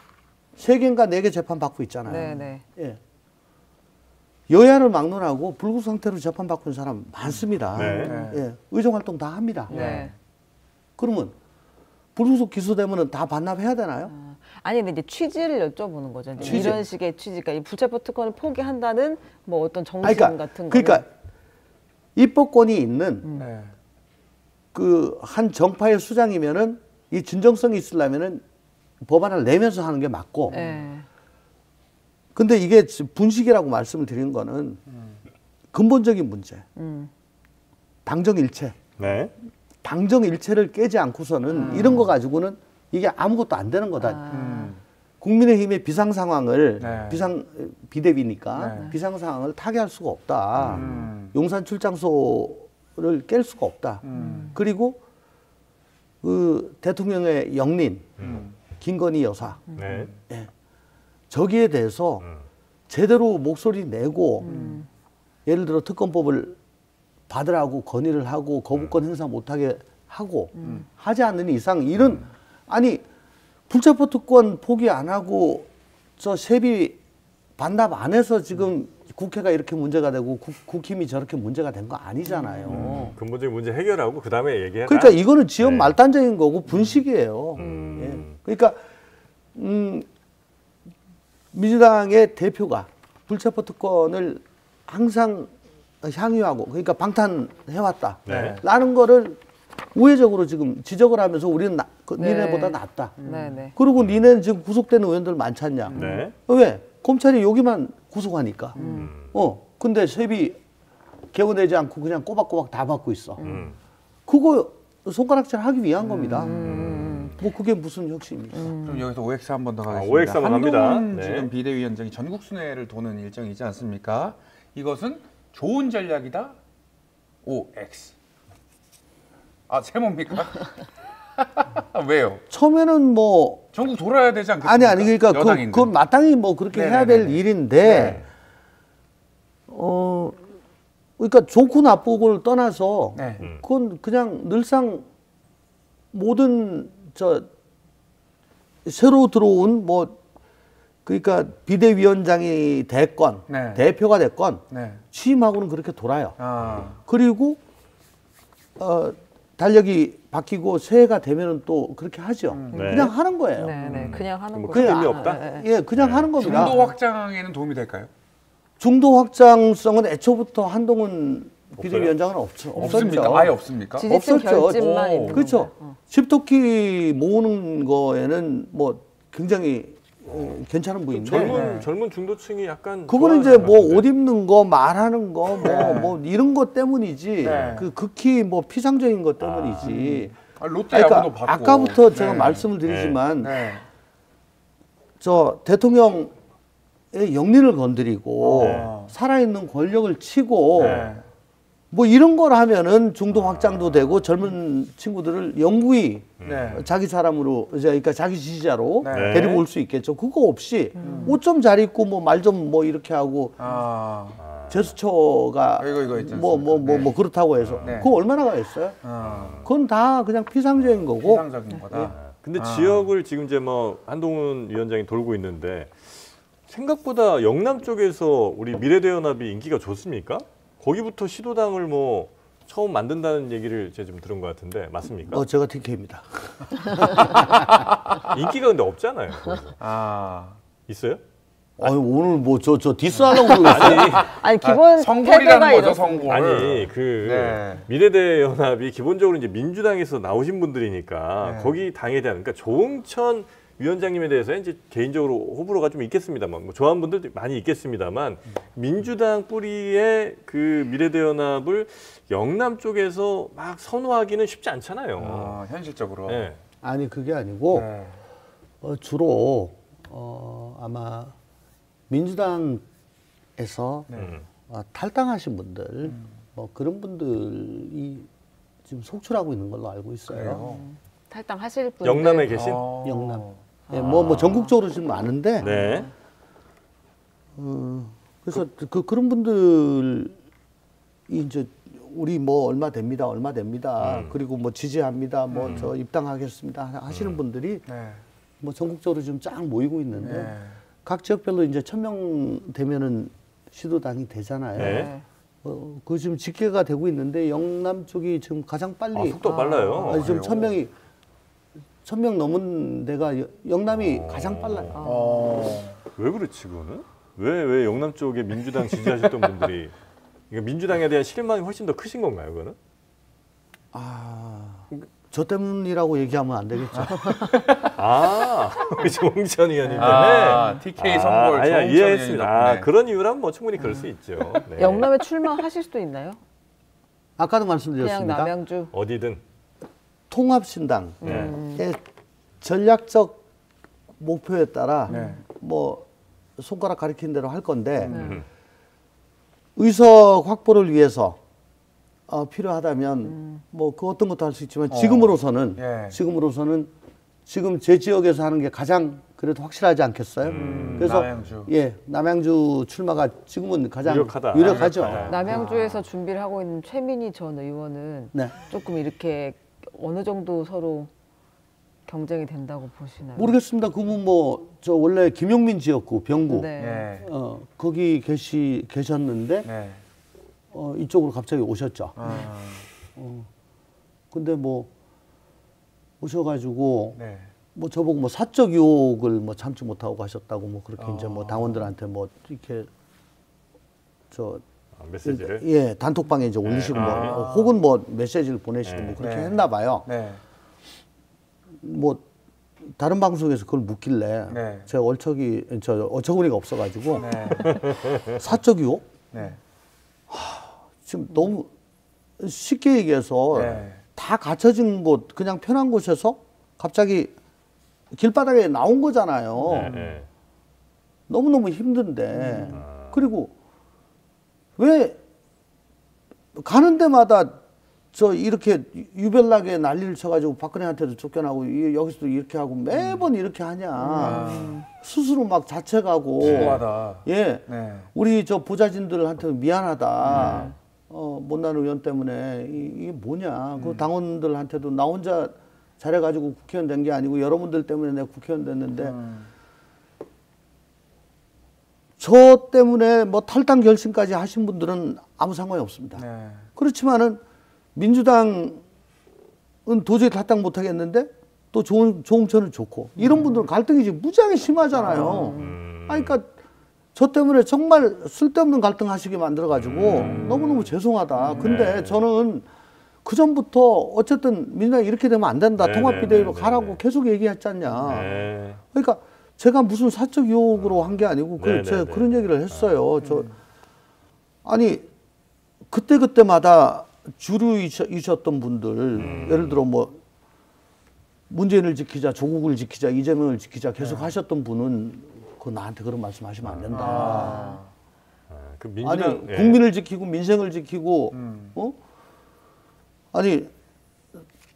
3개인가 4개 재판 받고 있잖아요. 네, 네. 예. 여야를 막론하고 불구속 상태로 재판 받고 있는 사람 많습니다. 네. 예. 의정 활동 다 합니다. 네. 그러면 불구속 기소되면은 다 반납해야 되나요? 아니 근데 이제 취지를 여쭤보는 거죠. 이제 취지. 이런 식의 취지가 이 불체포 특권을 포기한다는 뭐 어떤 정신 같은 거. 그러니까 입법권이 있는 네. 그 한 정파의 수장이면은 이 진정성이 있으려면은 법안을 내면서 하는 게 맞고. 네. 근데 이게 분식이라고 말씀을 드린 거는 근본적인 문제. 당정일체. 네. 당정일체를 깨지 않고서는 이런 거 가지고는 이게 아무것도 안 되는 거다. 음. 국민의힘의 비상 상황을 네. 비대위니까 네. 비상 상황을 타개할 수가 없다. 용산 출장소를 깰 수가 없다. 그리고 그 대통령의 영린 김건희 여사 네. 저기에 대해서 제대로 목소리 내고 예를 들어 특검법을 받으라고 건의를 하고 거부권 행사 못하게 하고 하지 않는 이상 이런 아니 불체포 특권 포기 안 하고 저 세비 반납 안 해서 지금 국회가 이렇게 문제가 되고 국힘이 저렇게 문제가 된 거 아니잖아요. 근본적인 문제 해결하고 그 다음에 얘기해라. 그러니까 이거는 지연 네. 말단적인 거고 분식이에요. 예. 그러니까 민주당의 대표가 불체포 특권을 항상 향유하고 그러니까 방탄해왔다. 네. 라는 거를 우회적으로 지금 지적을 하면서 우리는 니네보다 낫다. 네, 네. 그리고 니네는 지금 구속되는 의원들 많지 않냐. 네. 왜? 검찰이 여기만 구속하니까. 근데 세비 개원되지 않고 그냥 꼬박꼬박 다 받고 있어. 그거 손가락질 하기 위한 겁니다. 뭐 그게 무슨 혁신입니까? 그럼 여기서 OX 한 번 더 가겠습니다. OX 한번 갑니다. 한동훈 네. 지금 비대위원장이 전국 순회를 도는 일정이지 않습니까? 이것은 좋은 전략이다. OX. 아, 세모입니까? 왜요? 처음에는 뭐 전국 돌아야 되지 않겠습니까? 아니 그러니까 여당인데. 그 마땅히 뭐 그렇게 해야 될 네네네네. 일인데 그러니까 좋고 나쁘고를 떠나서 네. 그건 그냥 늘상 모든 저 새로 들어온 뭐 그러니까 비대위원장이 됐건 네. 대표가 됐건 네. 취임하고는 그렇게 돌아요. 아. 그리고 달력이 바뀌고 새해가 되면은 또 그렇게 하죠. 네. 그냥 하는 거예요. 네, 네. 그냥 하는 뭐 거. 큰 의미 없다? 네. 예, 그냥 하는 겁니다. 중도 확장에는 도움이 될까요? 중도 확장성은 애초부터 한동훈 비대위원장은 없었죠. 없습니까? 아예 없습니까? 지지층 없었죠. 결집만 오. 있는 그렇죠. 거죠. 집토끼 모으는 거에는 뭐 굉장히 괜찮은 좀 부인데 젊은 중도층이 약간 그거는 이제 좋아하는 뭐 것 같은데. 옷 입는 거 말하는 거 뭐 네. 뭐 이런 것 때문이지 네. 그 극히 뭐 피상적인 것 때문이지. 롯데 그러니까 야구도 받고. 아까부터 제가 네. 말씀을 드리지만 네. 저 대통령의 영린을 건드리고 네. 살아있는 권력을 치고 네. 뭐 이런 걸 하면은 중도 확장도 되고 젊은 친구들을 영구히 네. 자기 사람으로 이제 그러니까 자기 지지자로 네. 데리고 올 수 있겠죠. 그거 없이 옷 좀 잘 입고 뭐 말 좀 뭐 이렇게 하고 아. 제스처가 이거 있지 뭐 않습니까? 그렇다고 해서 네. 그거 얼마나 가겠어요? 아. 그건 다 그냥 피상적인 거고 피상적인 거다. 근데 지역을 지금 이제 뭐 한동훈 위원장이 돌고 있는데 생각보다 영남 쪽에서 우리 미래대연합이 인기가 좋습니까? 거기부터 시도당을 뭐 처음 만든다는 얘기를 제가 좀 들은 것 같은데 맞습니까? 제가 TK입니다. 인기가 근데 없잖아요. 거기서. 아. 있어요? 오늘 뭐 저 디스하려고 그러겠어요? 아니 기본 성골이라는 태도가 거죠, 이렇습니다. 성골. 아니 그 네. 미래대연합이 기본적으로 이제 민주당에서 나오신 분들이니까 네. 거기 당에 대한 그러니까 조응천 위원장님에 대해서 이제 개인적으로 호불호가 좀 있겠습니다만 뭐 좋아하는 분들도 많이 있겠습니다만 민주당 뿌리의 그 미래대연합을 영남 쪽에서 막 선호하기는 쉽지 않잖아요. 아, 현실적으로. 네. 아니 그게 아니고 네. 주로 아마 민주당에서 탈당하신 분들 뭐 그런 분들이 지금 속출하고 있는 걸로 알고 있어요. 그래요. 탈당하실 분들. 영남에 계신? 영남. 예, 뭐 전국적으로 지금 많은데 네. 그래서 그런 분들이 이제 우리 뭐 얼마 됩니다, 얼마 됩니다. 그리고 뭐 지지합니다, 뭐 저 입당하겠습니다 하시는 분들이 네. 뭐 전국적으로 지금 쫙 모이고 있는데 네. 각 지역별로 이제 1000명 되면은 시도당이 되잖아요. 네. 그 지금 집계가 되고 있는데 영남 쪽이 지금 가장 빨리 아, 속도 빨라요. 지금 그래요? 1000명 넘은 데가 영남이 가장 빨라요. 왜 그렇지 그거는? 왜 영남 쪽에 민주당 지지하셨던 분들이 그러니까 민주당에 대한 실망이 훨씬 더 크신 건가요, 그거는? 저 때문이라고 얘기하면 안 되겠죠. 아, 조홍천 의원님 때문에. 아, TK 선골 아니, 조홍천 이해했습니다. 의원님 덕분에. 그런 이유라면 뭐 충분히 그럴 수 있죠. 네. 영남에 출마하실 수도 있나요? 아까도 그냥 말씀드렸습니다. 남양주. 어디든. 통합신당의 전략적 목표에 따라 네. 뭐 손가락 가리킨 대로 할 건데 의석 확보를 위해서 필요하다면 뭐 그 어떤 것도 할 수 있지만 지금으로서는 예. 지금 제 지역에서 하는 게 가장 그래도 확실하지 않겠어요? 그래서 남양주. 남양주 출마가 지금은 가장 유력하다. 유력하죠. 유력하다. 남양주에서 준비를 하고 있는 최민희 전 의원은 네. 조금 이렇게 어느 정도 서로 경쟁이 된다고 보시나요? 모르겠습니다. 그분 뭐 저 원래 김용민 지역구 병구 네. 네. 거기 계셨는데 네. 이쪽으로 갑자기 오셨죠. 아, 근데 뭐 오셔가지고 네. 뭐 저보고 뭐 사적 유혹을 뭐 참지 못하고 가셨다고 뭐 그렇게 이제 뭐 당원들한테 뭐 이렇게 저 메시지를. 단톡방에 이제 올리시고 뭐 혹은 뭐 메시지를 보내시고 뭐 그렇게 네. 했나 봐요. 네. 뭐 다른 방송에서 그걸 묻길래 네. 제가 어처구니가 없어가지고 네. 사적 유혹 네. 지금 너무 쉽게 얘기해서 네. 다 갖춰진 곳 그냥 편한 곳에서 갑자기 길바닥에 나온 거잖아요. 네, 네. 너무너무 힘든데 그리고 왜 가는 데마다 저 이렇게 유별나게 난리를 쳐가지고 박근혜한테도 쫓겨나고 여기서도 이렇게 하고 매번 이렇게 하냐. 스스로 막 자책하고 수고하다. 예, 네. 우리 저 보좌진들한테 미안하다. 못난 의원 때문에 이게 뭐냐. 그 당원들한테도 나 혼자 잘해가지고 국회의원 된 게 아니고 여러분들 때문에 내가 국회의원 됐는데 저 때문에 뭐 탈당 결심까지 하신 분들은 아무 상관이 없습니다. 네. 그렇지만은 민주당은 도저히 탈당 못 하겠는데 또 조홍천은 좋고 이런 분들은 갈등이 지금 무지하게 심하잖아요. 아니, 그러니까 저 때문에 정말 쓸데없는 갈등 하시게 만들어가지고 너무너무 죄송하다. 근데 저는 그 전부터 어쨌든 민주당이 이렇게 되면 안 된다. 네, 통합비대위로 네, 가라고 네. 계속 얘기했지 않냐. 네. 그러니까 제가 무슨 사적 유혹으로 한 게 아니고 네, 제가 네, 그런 네. 얘기를 했어요. 아니 그때마다 주류이셨던 분들 예를 들어 뭐 문재인을 지키자, 조국을 지키자, 이재명을 지키자 계속 하셨던 분은 그 나한테 그런 말씀하시면 안 된다. 그 민주당 아니 예. 국민을 지키고 민생을 지키고 아니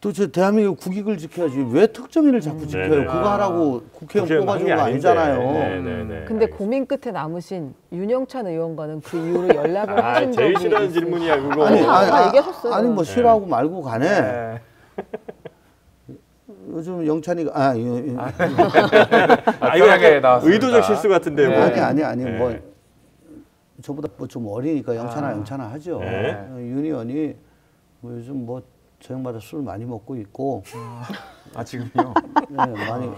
도대체 대한민국 국익을 지켜야지 왜 특정인을 자꾸 지켜요? 네네. 그거 하라고 국회의원 국회의원 한 뽑아준 게 거 아닌데. 아니잖아요. 네네네. 근데 고민 끝에 남으신 윤영찬 의원과는 그 이후로 연락을 아, 하신 제일 적이 싫어하는 있으세요? 질문이야 그거. 아까 얘기하셨어요. 아니 뭐 싫어하고 말고 간에 네. 요즘 영찬이가 아, 이거 편하게 약간 나왔습니다. 의도적 실수 같은데요. 네. 아니 네. 뭐 저보다 뭐 좀 어리니까 영찬아 하죠. 네. 윤 의원이 뭐 요즘 뭐 저녁마다 술 많이 먹고 있고 아, 지금요? 많이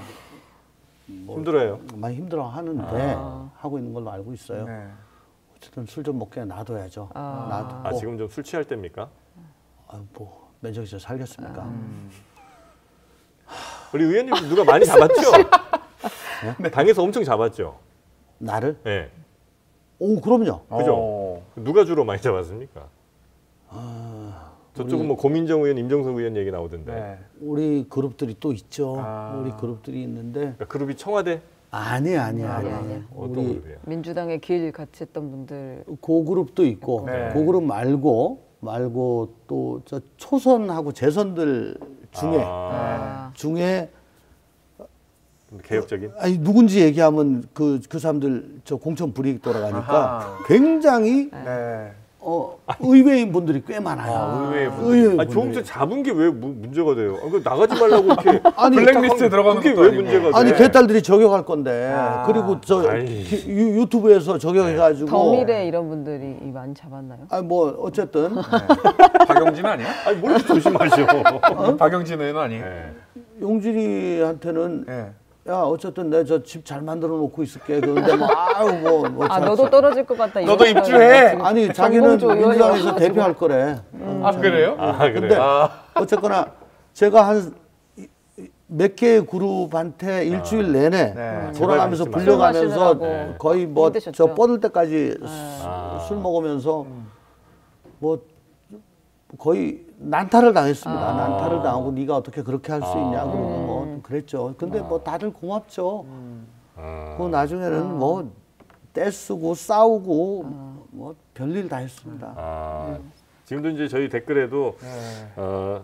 힘들어요. 많이 힘들어 하는데 하고 있는 걸로 알고 있어요. 네. 어쨌든 술 좀 먹게 놔둬야죠. 놔두고 아 지금 좀 술 취할 때입니까? 뭐 면적에서 살겠습니까? 우리 의원님 누가 많이 잡았죠? 네? 당에서 엄청 잡았죠. 나를? 네. 오 그럼요. 그죠? 누가 주로 많이 잡았습니까? 저쪽은 뭐 고민정 의원, 임종석 의원 얘기 나오던데. 네. 우리 그룹들이 또 있죠. 아. 우리 그룹들이 있는데 그러니까 그룹이 청와대 아니야. 어떤 우리 그룹이에요? 민주당에 길 같이 했던 분들 그 그룹도 있고 네. 그 그룹 말고 말고 또 저 초선하고 재선들 중에 개혁적인. 아니 누군지 얘기하면 그 사람들 저 공천 불이익 돌아가니까 아하. 굉장히 네. 의외인 분들이 꽤 많아요. 의외의 분들. 의외인 아니, 조홍천 분들이. 잡은 게 왜 문제가 돼요? 그 나가지 말라고 이렇게 아니, 블랙리스트에 들어가는 그게 것도 왜 아니고. 문제가 돼? 아니 개딸들이 저격할 건데 아. 그리고 저 아이. 유튜브에서 저격해가지고 더미래 이런 분들이 많이 잡았나요? 아니 뭐 어쨌든 박영진 아니야? 아니 뭘 이렇게 조심하셔? 박영진 의원 아니에요? 네. 용진이한테는 네. 야 어쨌든 내 저 집 잘 만들어 놓고 있을게. 그런데 뭐 아유 뭐 아 너도 떨어질 것 같다. 이런 너도 생각이 입주해. 지금 아니 자기는 정봉주 의원이 민주당에서 와가지고. 대표할 거래. 아 그래요? 아 근데 그래요? 어쨌거나 제가 한 몇 개의 그룹한테 일주일 내내 네. 돌아가면서 제발 불려가면서 술 마시느라고 거의 뭐 힘드셨죠? 저 뻗을 때까지 아. 술 먹으면서 뭐 거의 난타를 당했습니다. 난타를 당하고 네가 어떻게 그렇게 할 수 있냐 그러고 뭐 그랬죠. 근데 뭐 다들 고맙죠. 그 나중에는 뭐 떼쓰고 싸우고 뭐 별일 다 했습니다. 아, 지금도 이제 저희 댓글에도 네.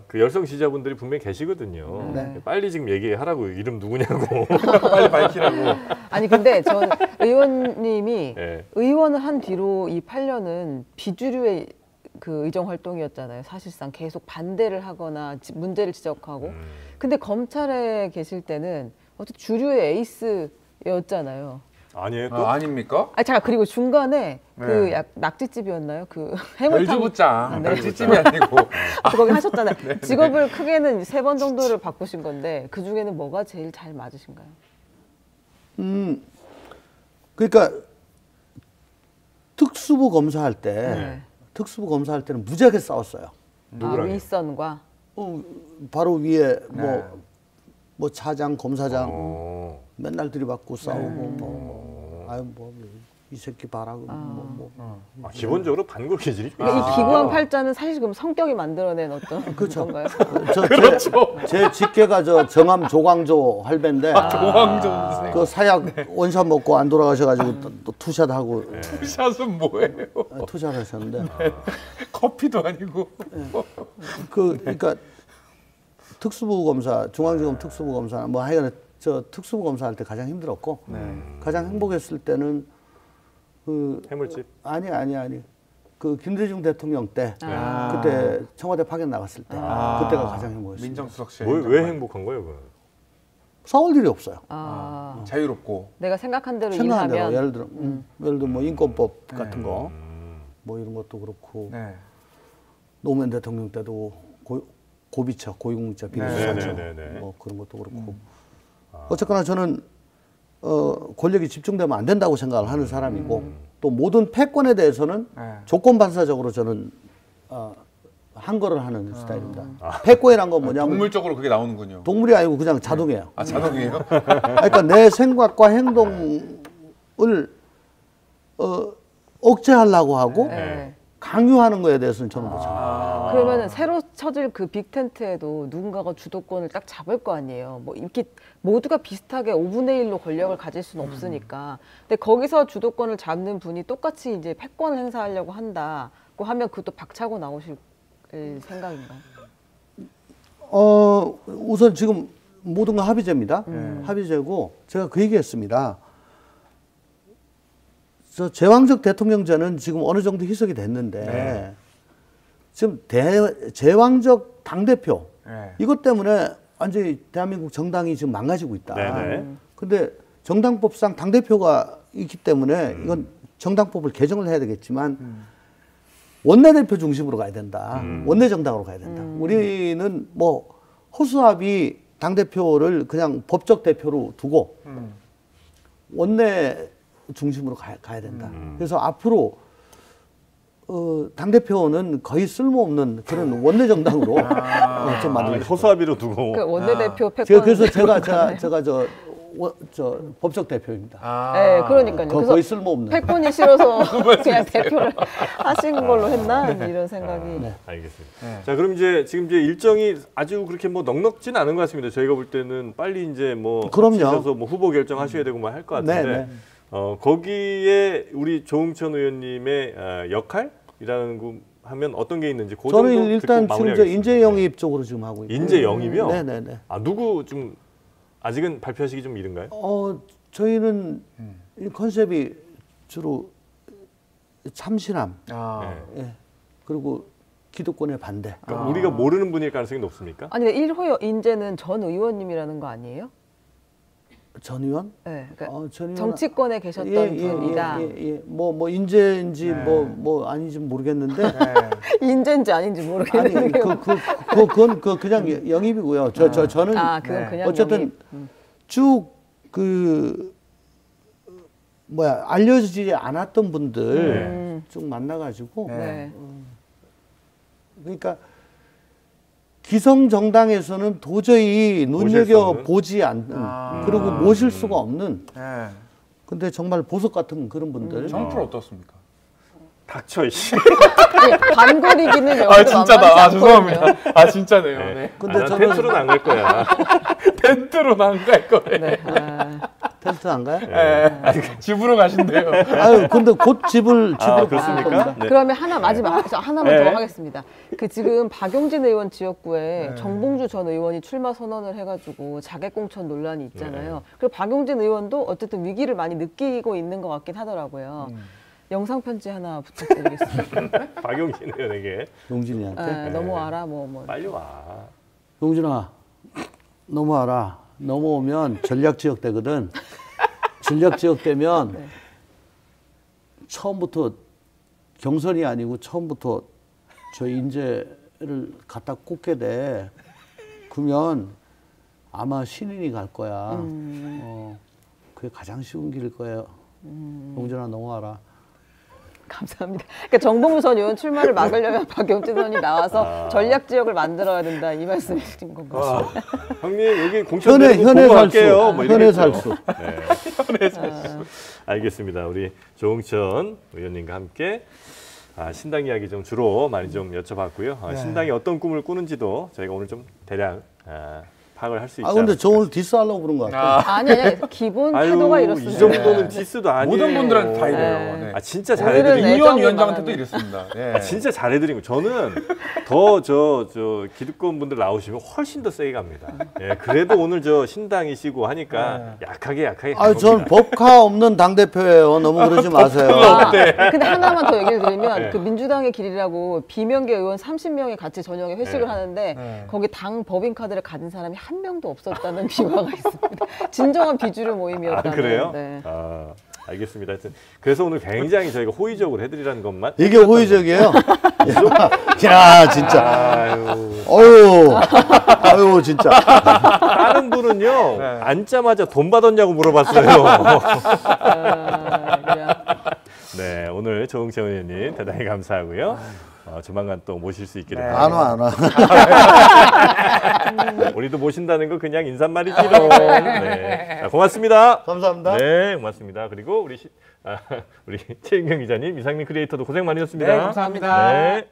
그 열성 지지자분들이 분명히 계시거든요. 빨리 지금 얘기하라고 이름 누구냐고. 빨리 밝히라고. 아니 근데 전 의원님이 네. 의원을 한 뒤로 이 8년은 비주류의 그 의정 활동이었잖아요. 사실상 계속 반대를 하거나 문제를 지적하고. 근데 검찰에 계실 때는 어쨌든 주류의 에이스였잖아요. 아니에요 또? 아, 아닙니까? 아, 자 그리고 중간에 그 네. 낙지집이었나요? 그 해물탕 별주부장. 네. 별주집이 아니고. 거기 하셨잖아요. 직업을 크게는 3번 정도를 바꾸신 건데 그 중에는 뭐가 제일 잘 맞으신가요? 그러니까 특수부 검사할 때 네. 특수부 검사할 때는 무지하게 싸웠어요. 아, 누구랑요? 윗선과 바로 위에 네. 뭐 차장 검사장 어. 맨날 들이받고 싸우고 뭐 아유 뭐 이 새끼 봐라 아, 기본적으로 반골 기질이 좀 그러니까 있으시죠? 이 기구한 팔자는 사실 그럼 성격이 만들어낸 어떤 건가요? 제 직계가 저 정암 조광조 할배인데 조항조 선생. 그 사약 원샷 먹고 안 돌아가셔가지고 또 투샷하고 샷은 뭐예요? 투샷 하셨는데 커피도 아니고. 그러니까 특수부 검사 중앙지검 특수부 검사 뭐 하여간 저 특수부 검사할 때 가장 힘들었고 가장 행복했을 때는 그 해물집. 아니 그 김대중 대통령 때 아. 그때 청와대 파견 나갔을 때 그때가 가장 행복했어요. 민정수석실. 왜 행복한 거예요, 그건? 싸울 일이 없어요. 아, 자유롭고. 내가 생각한 대로 생각한 대로 일하면 예를 들어 뭐 인권법 같은 거 뭐 이런 것도 그렇고 네. 노무현 대통령 때도 고비처 고위공직자 비리수사처 네네네네. 뭐 그런 것도 그렇고 어쨌거나 저는 권력이 집중되면 안 된다고 생각을 하는 사람이고 또 모든 패권에 대해서는 네. 조건 반사적으로 저는 항거를 하는 스타일입니다. 패권이란 건 뭐냐면 동물적으로 그게 나오는군요. 동물이 아니고 그냥 자동이에요. 아 자동이에요? 그러니까 내 생각과 행동을 억제하려고 하고 네. 강요하는 거에 대해서는 저는 못 참아요. 그러면 새로 쳐질 그 빅텐트에도 누군가가 주도권을 딱 잡을 거 아니에요. 뭐 이렇게 모두가 비슷하게 5분의 1로 권력을 가질 수는 없으니까. 근데 거기서 주도권을 잡는 분이 똑같이 이제 패권을 행사하려고 한다고 하면 그것도 박차고 나오실 생각인가요? 우선 지금 모든 건 합의제입니다. 합의제고 제가 그 얘기했습니다. 저 제왕적 대통령제는 지금 어느 정도 희석이 됐는데 지금 제왕적 당대표 네. 이것 때문에 완전히 대한민국 정당이 지금 망가지고 있다. 네네. 근데 정당법상 당대표가 있기 때문에 이건 정당법을 개정을 해야 되겠지만 원내대표 중심으로 가야 된다. 원내정당으로 가야 된다. 우리는 뭐 허수아비 당대표를 그냥 법적 대표로 두고 원내 중심으로 가야 된다. 그래서 앞으로 당대표는 거의 쓸모없는 그런 원내정당으로 좀 만들고 싶어요. 허수아비로 두고. 그 원내대표 패권. 그래서 제가 저 법적 대표입니다. 네, 그러니까요. 거의 쓸모없는. 패권이 싫어서 그냥 대표를 하신 걸로 했나 이런 생각이. 알겠습니다. 자, 그럼 지금 일정이 아주 그렇게 뭐 넉넉진 않은 것 같습니다. 저희가 볼 때는 빨리 이제 뭐 그럼요. 합치셔서 뭐 후보 결정하셔야 되고 뭐 할 것 같은데 네. 거기에 우리 조응천 의원님의 역할이라는 하면 어떤 게 있는지 그 저는 정도 일단 듣고 지금 저 마무리하겠습니다. 인재 영입 쪽으로 지금 하고 있고. 인재 영입이요? 네네네. 아 누구 좀 아직은 발표하시기 좀 이른가요? 저희는 이 컨셉이 주로 참신함, 아. 네. 예. 그리고 기득권의 반대. 그러니까 우리가 모르는 분일 가능성이 높습니까? 아니 근데 1호 인재는 전 의원님이라는 거 아니에요? 전 의원? 네. 그러니까 전 의원 정치권에 계셨던 분이다. 뭐 인재인지 뭐 아닌지 모르겠는데 인재인지 아닌지 아니 모르겠는데. 그건 그냥 영입이고요. 저는 그건 그냥 어쨌든 쭉 알려지지 않았던 분들 쭉 만나가지고 네. 그러니까 기성 정당에서는 도저히 눈여겨 보지 않는 그리고 모실 수가 없는. 네. 근데 정말 보석 같은 그런 분들. 정프로 어떻습니까? 닥쳐 이씨. 반거리기는 아 진짜다. 아 죄송합니다. 아 진짜네요. 네. 네. 근데 난 저는- 텐트로는 안 갈 거야. 텐트로 안 갈 거예요. 네. 텐트 안 가요? 네. 집으로 가신대요. 아유, 근데 곧 집으로 그렇습니까? 갈 겁니다. 네. 그러면 마지막 하나만 네. 더 하겠습니다. 그 지금 박용진 의원 지역구에 정봉주 전 의원이 출마 선언을 해가지고 자객공천 논란이 있잖아요. 그리고 박용진 의원도 어쨌든 위기를 많이 느끼고 있는 것 같긴 하더라고요. 영상 편지 하나 부탁드리겠습니다. 박용진 의원에게 용진이한테. 넘어와라 뭐. 빨리 와. 용진아, 넘어와라. 넘어오면 전략지역 되거든. 전략지역 되면 처음부터 경선이 아니고 처음부터 저 인재를 갖다 꽂게 돼. 그러면 아마 신인이 갈 거야. 그게 가장 쉬운 길일 거예요. 용진아, 넘어와라. 감사합니다. 그러니까 정봉주 전 의원 출마를 막으려면 박용진 의원이 나와서 전략 지역을 만들어야 된다 이 말씀이신 건가요? 형님 여기 공천 현해 보고 살수. 갈게요. 뭐 현해 이러겠죠. 살수. 알겠습니다. 우리 조응천 의원님과 함께 신당 이야기 좀 주로 많이 좀 여쭤봤고요. 신당이 어떤 꿈을 꾸는지도 저희가 오늘 좀 대략 파악을 할 수 있지 근데 저 않을까. 오늘 디스하려고 그런 것 같아. 아니 기본 태도가 이렇습니다. 이 정도는 디스도 아니에요. 모든 분들한테 다 이래요. 네. 네. 진짜 오늘은 잘해드린 애정이 이현 위원장한테도 많아요. 이랬습니다. 네. 진짜 잘해드린 거. 저는 더 저 기득권 분들 나오시면 훨씬 더 세게 갑니다. 예, 그래도 오늘 저 신당이시고 하니까 약하게 간 전 겁니다. 법카 없는 당대표예요. 너무 그러지 마세요. 근데 하나만 더 얘기를 드리면 네. 그 민주당의 길이라고 비명계 의원 30명이 같이 저녁에 회식을 하는데 거기 당 법인 카드를 가진 사람이 한 명도 없었다는 비화가 있습니다. 진정한 비주류 모임이었다는. 그래요? 네. 알겠습니다. 하여튼 그래서 오늘 굉장히 저희가 호의적으로 해드리라는 것만. 이게 호의적이에요. 야, 진짜. 아유, 진짜. 다른 분은요 앉자마자 돈 받았냐고 물어봤어요. 그냥 네, 오늘 조응천 의원님 대단히 감사하고요. 조만간 또 모실 수 있기를 안 와, 안 와. 우리도 모신다는 거 그냥 인사말이지롱. 네. 자, 고맙습니다. 감사합니다. 네, 고맙습니다. 그리고 우리 최인경 기자님, 이상민 크리에이터도 고생 많으셨습니다. 네, 감사합니다. 네.